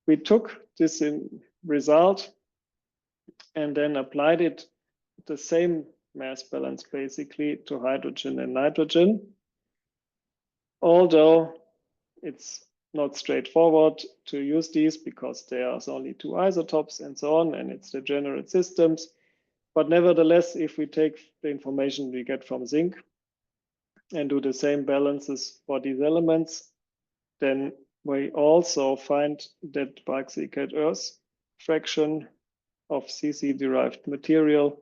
we took this result and then applied it the same mass balance basically to hydrogen and nitrogen, although it's not straightforward to use these because there are only 2 isotopes and so on, and it's degenerate systems. But nevertheless, if we take the information we get from zinc and do the same balances for these elements, then we also find that bulk silicate Earth fraction of CC derived material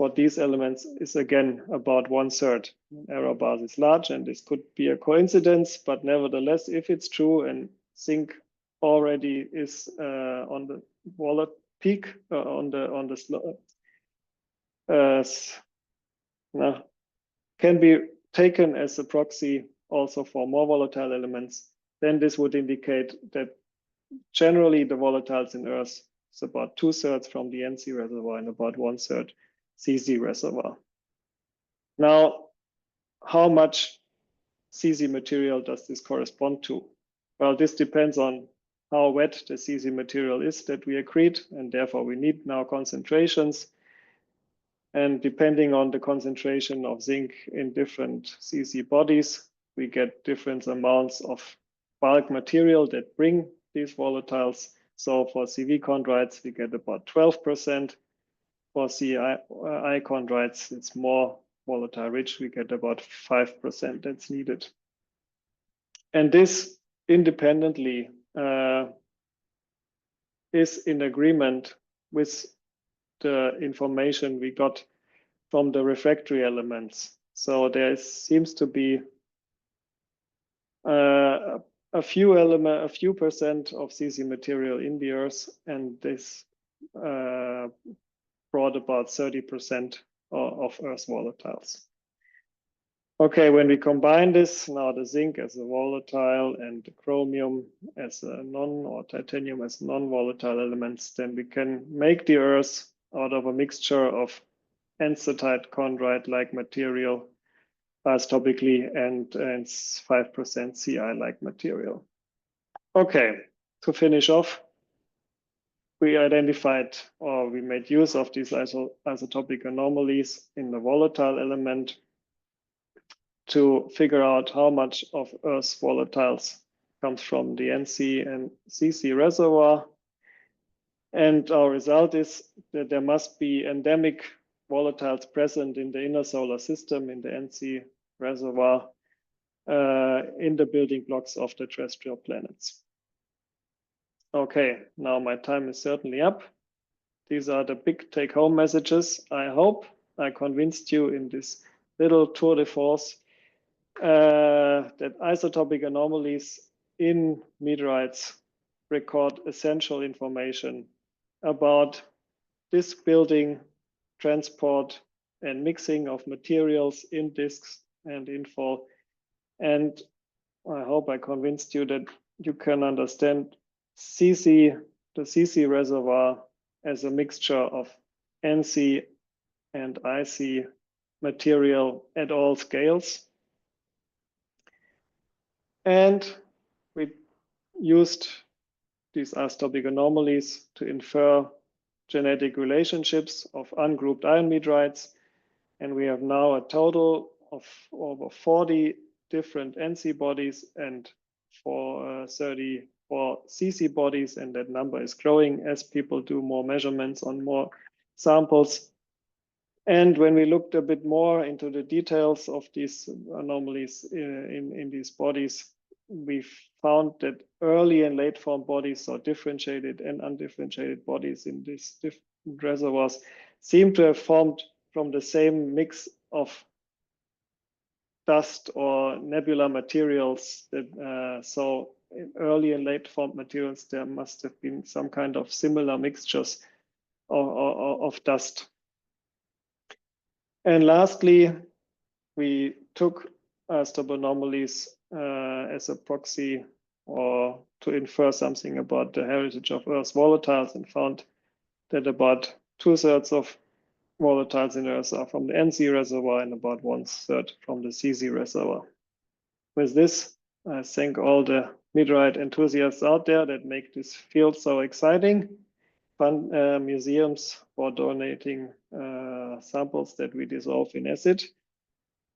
for these elements is again about 1/3. Error bars is large, and this could be a coincidence, but nevertheless, if it's true and zinc already is on the volatile peak can be taken as a proxy also for more volatile elements, then this would indicate that generally the volatiles in Earth is about 2/3 from the NC reservoir and about 1/3 CZ reservoir. Now, how much CZ material does this correspond to? Well, this depends on how wet the CZ material is that we accrete, and therefore we need now concentrations. And depending on the concentration of zinc in different CZ bodies, we get different amounts of bulk material that bring these volatiles. So for CV chondrites, we get about 12%. For CI chondrites, it's more volatile rich. We get about 5% that's needed. And this independently is in agreement with the information we got from the refractory elements. So there seems to be a few percent of CZ material in the Earth, and this brought about 30% of Earth volatiles. Okay, when we combine this, now the zinc as a volatile and the chromium as a or titanium as non-volatile elements, then we can make the Earth out of a mixture of ansatite chondrite-like material isotopically and 5% CI-like material. Okay, to finish off, we identified or we made use of these isotopic anomalies in the volatile element to figure out how much of Earth's volatiles comes from the NC and CC reservoir. And our result is that there must be endemic volatiles present in the inner solar system, in the NC reservoir, in the building blocks of the terrestrial planets. Okay, now my time is certainly up. These are the big take-home messages. I hope I convinced you in this little tour de force that isotopic anomalies in meteorites record essential information about this building, transport, and mixing of materials in disks and in fall. And I hope I convinced you that you can understand the CC reservoir as a mixture of NC and IC material at all scales. And we used these isotopic anomalies to infer genetic relationships of ungrouped iron meteorites. And we have now a total of over 40 different NC bodies and 34 CC bodies, and that number is growing as people do more measurements on more samples. And when we looked a bit more into the details of these anomalies in these bodies, we found that early and late form bodies, or differentiated and undifferentiated bodies in these different reservoirs, seem to have formed from the same mix of dust or nebular materials. So in early and late formed materials, there must have been some kind of similar mixtures of dust. And lastly, we took isotope anomalies as a proxy or to infer something about the heritage of Earth's volatiles, and found that about 2/3 of volatiles in Earth are from the NC reservoir and about 1/3 from the CZ reservoir. With this, I thank all the meteorite enthusiasts out there that make this field so exciting. Fund museums for donating samples that we dissolve in acid,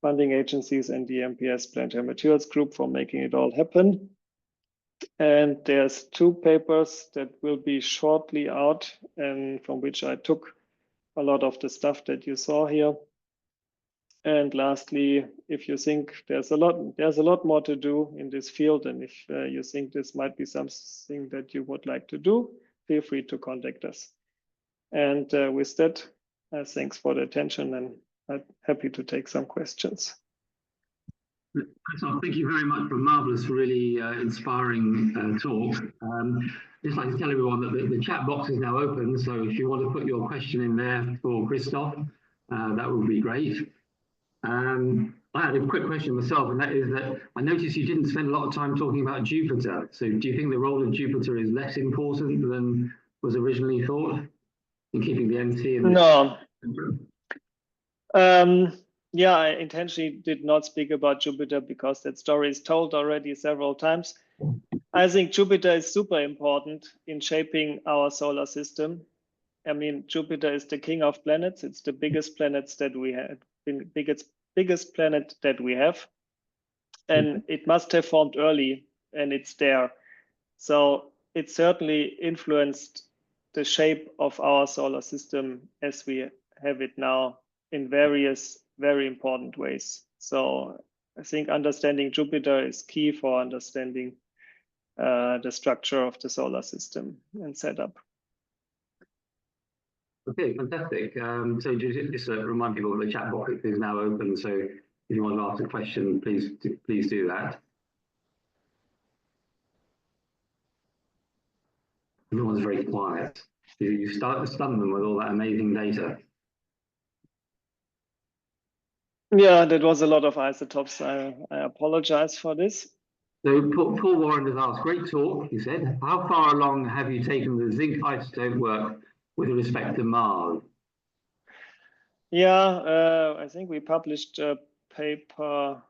funding agencies, and the MPS Planetary Materials Group for making it all happen. And there's 2 papers that will be shortly out, and from which I took a lot of the stuff that you saw here. And lastly, if you think there's a lot more to do in this field, and if you think this might be something that you would like to do, feel free to contact us. And with that, Thanks for the attention, and I'm happy to take some questions. Christoph, thank you very much for a marvellous, really inspiring talk. Just like to tell everyone that the chat box is now open, so if you want to put your question in there for Christoph, that would be great. I had a quick question myself, and that is that I noticed you didn't spend a lot of time talking about Jupiter. So do you think the role of Jupiter is less important than was originally thought in keeping the NC? No. Yeah, I intentionally did not speak about Jupiter because that story is told already several times. I think Jupiter is super important in shaping our solar system. I mean, Jupiter is the king of planets. It's the biggest planets that we have, biggest planet that we have. And it must have formed early, and it's there. So it certainly influenced the shape of our solar system as we have it now in various very important ways. So I think understanding Jupiter is key for understanding the structure of the solar system and setup. Okay, fantastic. So just remind people that the chat box is now open. So if you want to ask a question, please do that. Everyone's very quiet. You start to stun them with all that amazing data. Yeah, that was a lot of isotopes. I apologize for this. So Paul Warren has asked, great talk, he said. How far along have you taken the zinc isotope work with respect to Mars? Yeah, I think we published paper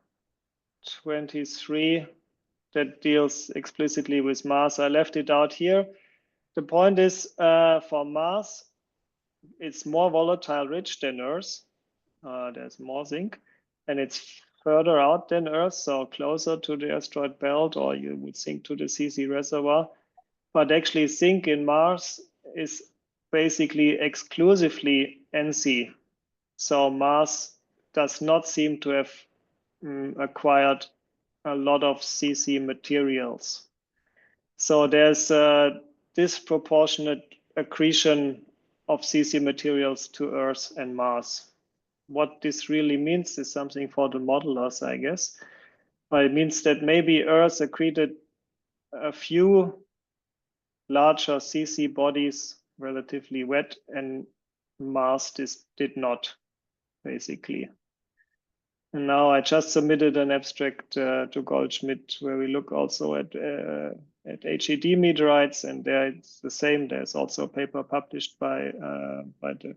23 that deals explicitly with Mars. I left it out here. The point is, for Mars, it's more volatile rich than Earth. There's more zinc, and it's further out than Earth, so closer to the asteroid belt, or you would think to the CC reservoir. But actually, zinc in Mars is basically exclusively NC. So Mars does not seem to have acquired a lot of CC materials. So there's a disproportionate accretion of CC materials to Earth and Mars. What this really means is something for the modelers, I guess. But it means that maybe Earth accreted a few larger CC bodies relatively wet, and Mars did not, basically. And now I just submitted an abstract to Goldschmidt where we look also at HED meteorites, and there it's the same. There's also a paper published by the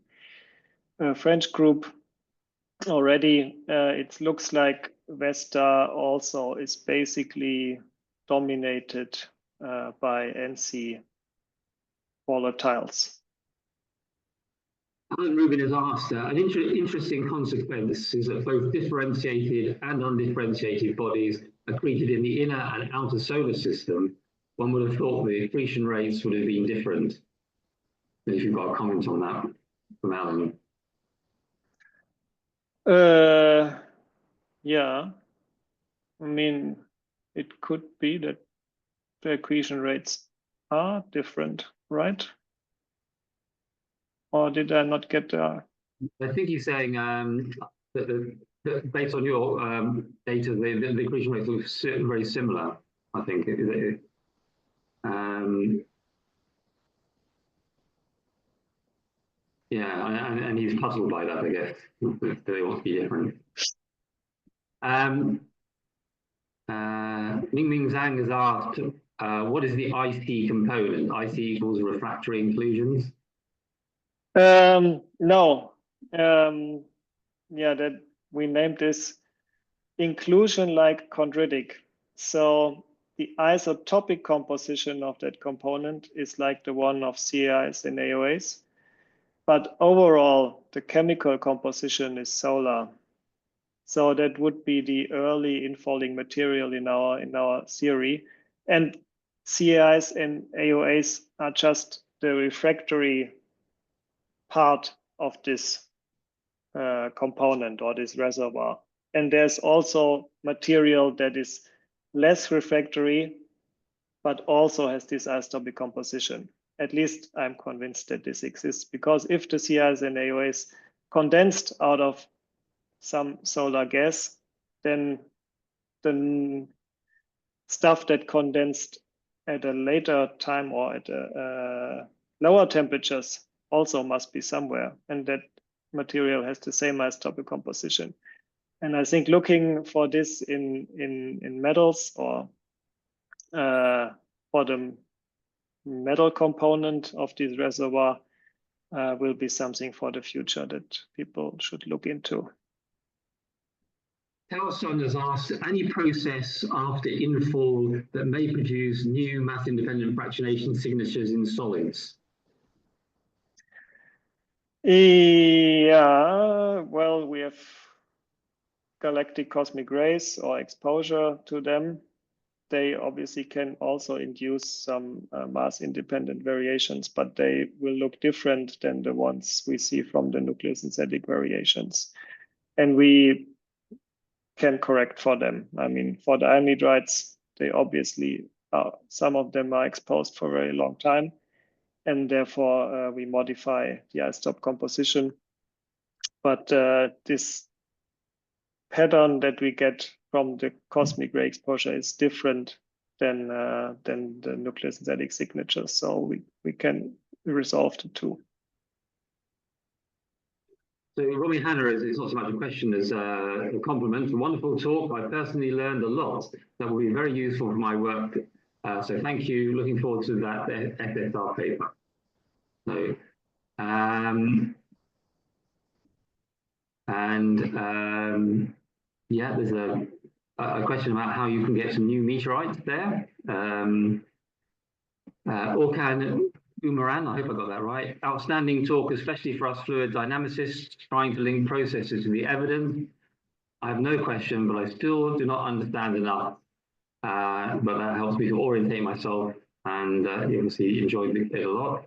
French group already. It looks like Vesta also is basically dominated by NC volatiles. Alan Rubin has asked, an interesting consequence is that both differentiated and undifferentiated bodies accreted in the inner and outer solar system. One would have thought the accretion rates would have been different. If you've got a comment on that from Alan. Yeah, I mean, it could be that the accretion rates are different, right? Or did I not get there? I think he's saying that based on your data, the accretion rates look very similar, I think. Yeah, and he's puzzled by that, I guess. They want to be different. Ming Ming Zhang has asked, what is the IC component? IC equals refractory inclusions? No. Yeah, that we named this inclusion like chondritic. So the isotopic composition of that component is like the one of CAIs and AOAs. But overall, the chemical composition is solar. So that would be the early infalling material in our theory. And CAIs and AOAs are just the refractory part of this component or this reservoir. And there's also material that is less refractory, but also has this isotopic composition. At least I'm convinced that this exists, because if the CIs and AOAs condensed out of some solar gas, then the stuff that condensed at a later time or at lower temperatures also must be somewhere, and that material has the same isotopic composition. And I think looking for this in metals or for the metal component of this reservoir will be something for the future that people should look into. Telson has asked, any process after infall that may produce new mass-independent fractionation signatures in solids? Yeah, well, we have galactic cosmic rays or exposure to them. They obviously can also induce some mass-independent variations, but they will look different than the ones we see from the nucleosynthetic variations. And we can correct for them. I mean, for the meteorites, they obviously some of them are exposed for a very long time, and therefore we modify the isotope composition. But this pattern that we get from the cosmic ray exposure is different than the nucleosynthetic signatures, so we can resolve the two. So Romy Hanna, it's not so much a question as a compliment. A wonderful talk. I personally learned a lot that will be very useful for my work. So thank you. Looking forward to that FSR paper. So, yeah, there's a question about how you can get some new meteorites there. Orkan Umaran, I hope I got that right. Outstanding talk, especially for us fluid dynamicists trying to link processes to the evidence. I have no question, but I still do not understand enough. But that helps me to orientate myself, and you obviously enjoyed it a lot.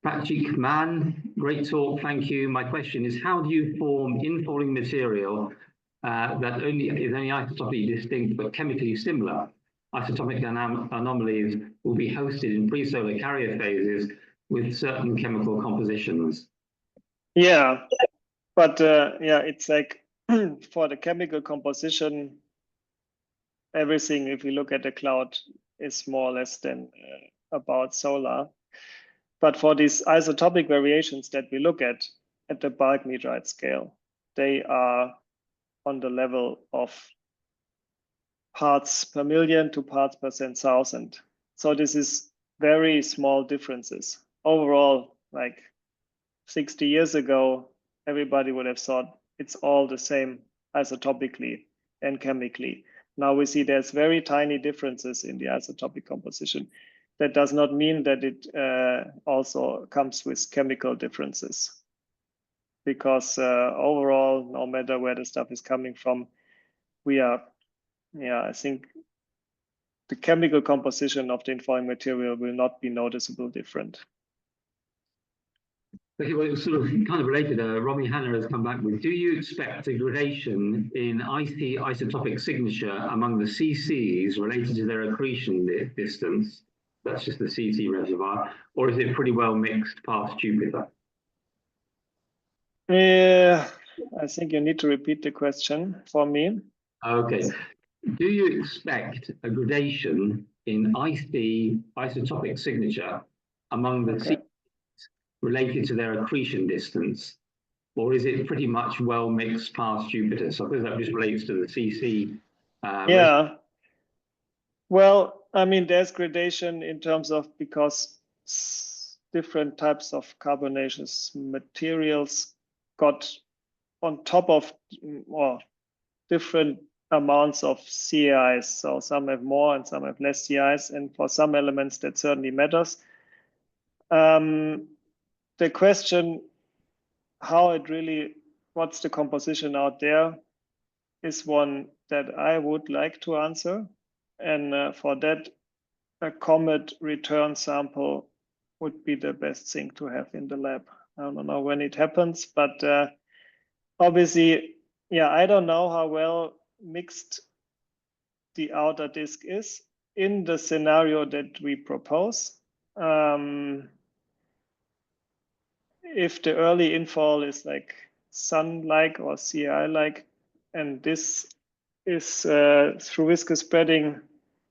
Patrick Mann, great talk, thank you. My question is, how do you form infalling material that is only isotopically distinct but chemically similar? Isotopic anomalies will be hosted in pre-solar carrier phases with certain chemical compositions. Yeah, but yeah, it's like for the chemical composition, everything, if we look at the cloud, is more or less than about solar. But for these isotopic variations that we look at the bulk meteorite scale, they are on the level of parts per million to parts per 10,000. So this is very small differences. Overall, like 60 years ago, everybody would have thought it's all the same isotopically and chemically. Now we see there's very tiny differences in the isotopic composition. That does not mean that it also comes with chemical differences, because overall, no matter where the stuff is coming from, we are, yeah, I think the chemical composition of the infalling material will not be noticeably different. Okay, well, it's sort of kind of related. Romy Hanna has come back with, do you expect a gradation in IC isotopic signature among the CCs related to their accretion distance? That's just the CC reservoir, or is it pretty well mixed past Jupiter? I think you need to repeat the question for me. Okay. Do you expect a gradation in IC isotopic signature among the CCs related to their accretion distance, or is it pretty much well mixed past Jupiter? So I suppose that just relates to the CC. Yeah. Well, I mean, there's gradation in terms of, because different types of carbonaceous materials got on top of different amounts of CIs. So some have more and some have less CIs, and for some elements that certainly matters. The question, how it really, what's the composition out there, is one that I would like to answer. And for that, a comet return sample would be the best thing to have in the lab. I don't know when it happens, but obviously, yeah, I don't know how well mixed the outer disk is. in the scenario that we propose, if the early infall is like sun-like or CI-like, and this is through viscous spreading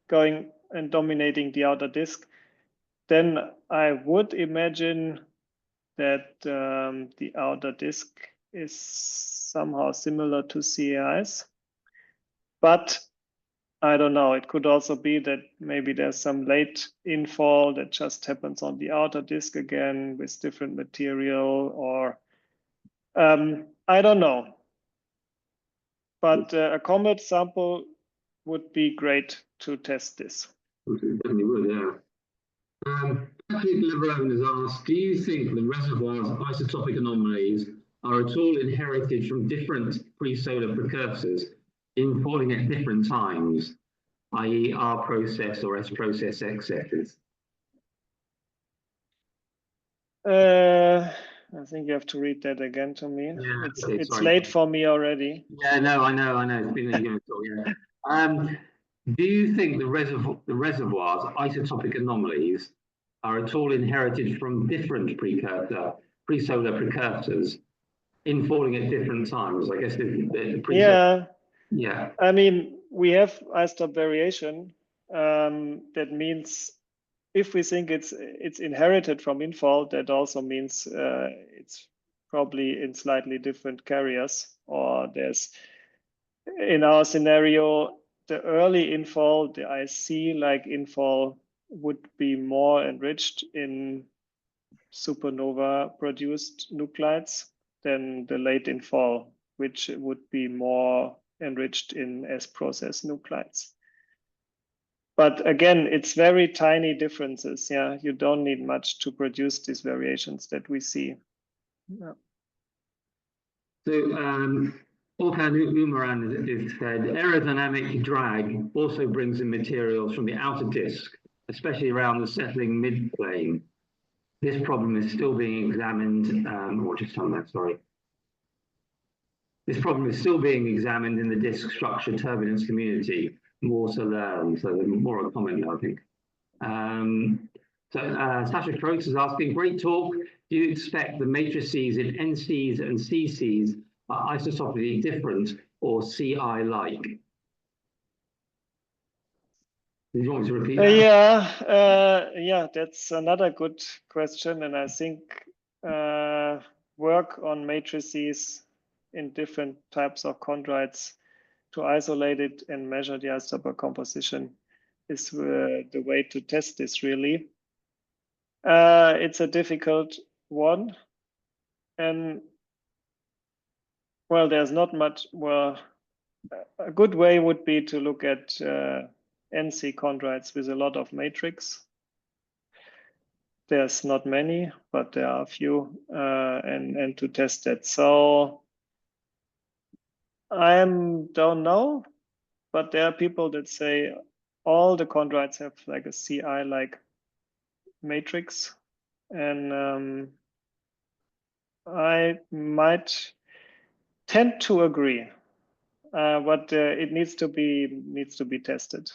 going and dominating the outer disk, then I would imagine that the outer disk is somehow similar to CAIs. But I don't know, it could also be that maybe there's some late infall that just happens on the outer disk again with different material, or I don't know. But a comet sample would be great to test this. Definitely would, yeah. Patrick Leverone has asked, do you think the reservoir's isotopic anomalies are at all inherited from different pre-solar precursors infalling at different times, i.e. R process or S process excesses? I think you have to read that again to me. Yeah, it's late for me already. Yeah, no, I know. It's been a year, yeah. Do you think the reservoir's isotopic anomalies are at all inherited from different pre-solar precursors infalling at different times? I guess the yeah. I mean, we have isotope variation. That means if we think it's inherited from infall, that also means it's probably in slightly different carriers, or there's, in our scenario, the early infall, the IC-like infall, would be more enriched in supernova-produced nuclides than the late infall, which would be more enriched in S-process nuclides. But again, it's very tiny differences. Yeah, you don't need much to produce these variations that we see. Yeah. So, Burkhardt Umaran has said aerodynamic drag also brings in materials from the outer disk, especially around the settling mid-plane. This problem is still being examined, or just on that, sorry. This problem is still being examined in the disk structure turbulence community. More to learn, so more a comment, I think. Sasha Croaks is asking, great talk. Do you expect the matrices in NCs and CCs are isotopically different or CI-like? Do you want me to repeat that? Yeah, that's another good question. And I think work on matrices in different types of chondrites to isolate it and measure the isotope composition is the way to test this, really. It's a difficult one. And well, there's not much. Well, a good way would be to look at NC chondrites with a lot of matrix. There's not many, but there are a few, and to test that. So I don't know, but there are people that say all the chondrites have like a CI-like matrix, and I might tend to agree, but it needs to be tested.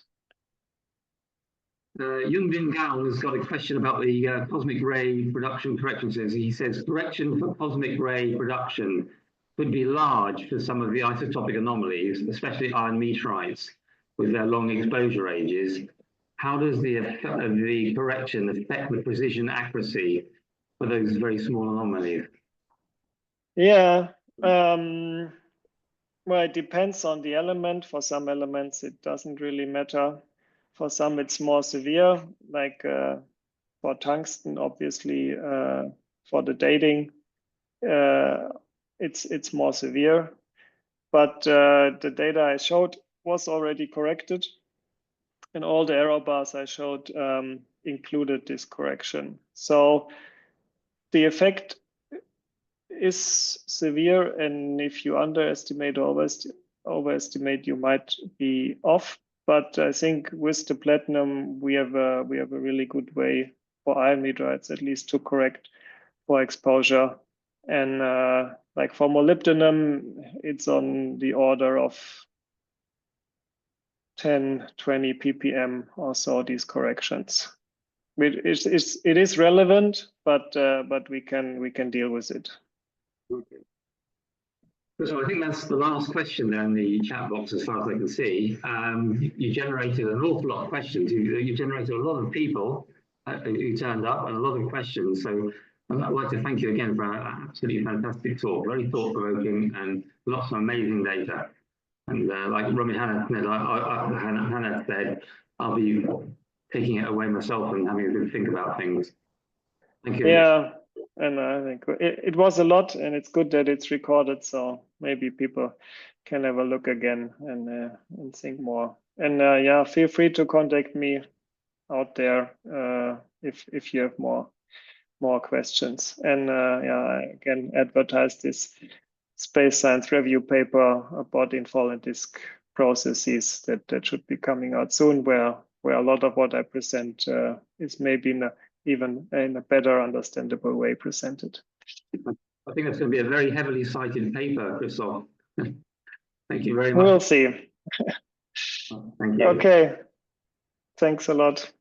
Yungbin Gao has got a question about the cosmic ray production correction. He says correction for cosmic ray production could be large for some of the isotopic anomalies, especially iron meteorites with their long exposure ages. How does the correction affect the precision accuracy for those very small anomalies? Yeah, well, it depends on the element. For some elements, it doesn't really matter. For some, it's more severe, like for tungsten, obviously, for the dating, it's more severe. But the data I showed was already corrected, and all the error bars I showed included this correction. So the effect is severe, and if you underestimate or overestimate, you might be off. But I think with the platinum, we have a really good way for iron meteorites, at least, to correct for exposure. And like for molybdenum, it's on the order of 10, 20 ppm or so, these corrections. It is relevant, but we can deal with it. Okay. So I think that's the last question there in the chat box, as far as I can see. You generated an awful lot of questions. You generated a lot of people who turned up and a lot of questions. So I'd like to thank you again for an absolutely fantastic talk, very thought-provoking and lots of amazing data. And like Hannah said, I'll be taking it away myself and having a good think about things. Thank you. Yeah, and I think it was a lot, and it's good that it's recorded, so maybe people can have a look again and think more. And yeah, feel free to contact me out there if you have more questions. And yeah, I can advertise this Space Science Review paper about infall and disk processes that should be coming out soon, where a lot of what I present is maybe even in a better understandable way presented. I think that's going to be a very heavily cited paper, Christoph. Thank you very much. We'll see. Thank you. Okay. Thanks a lot.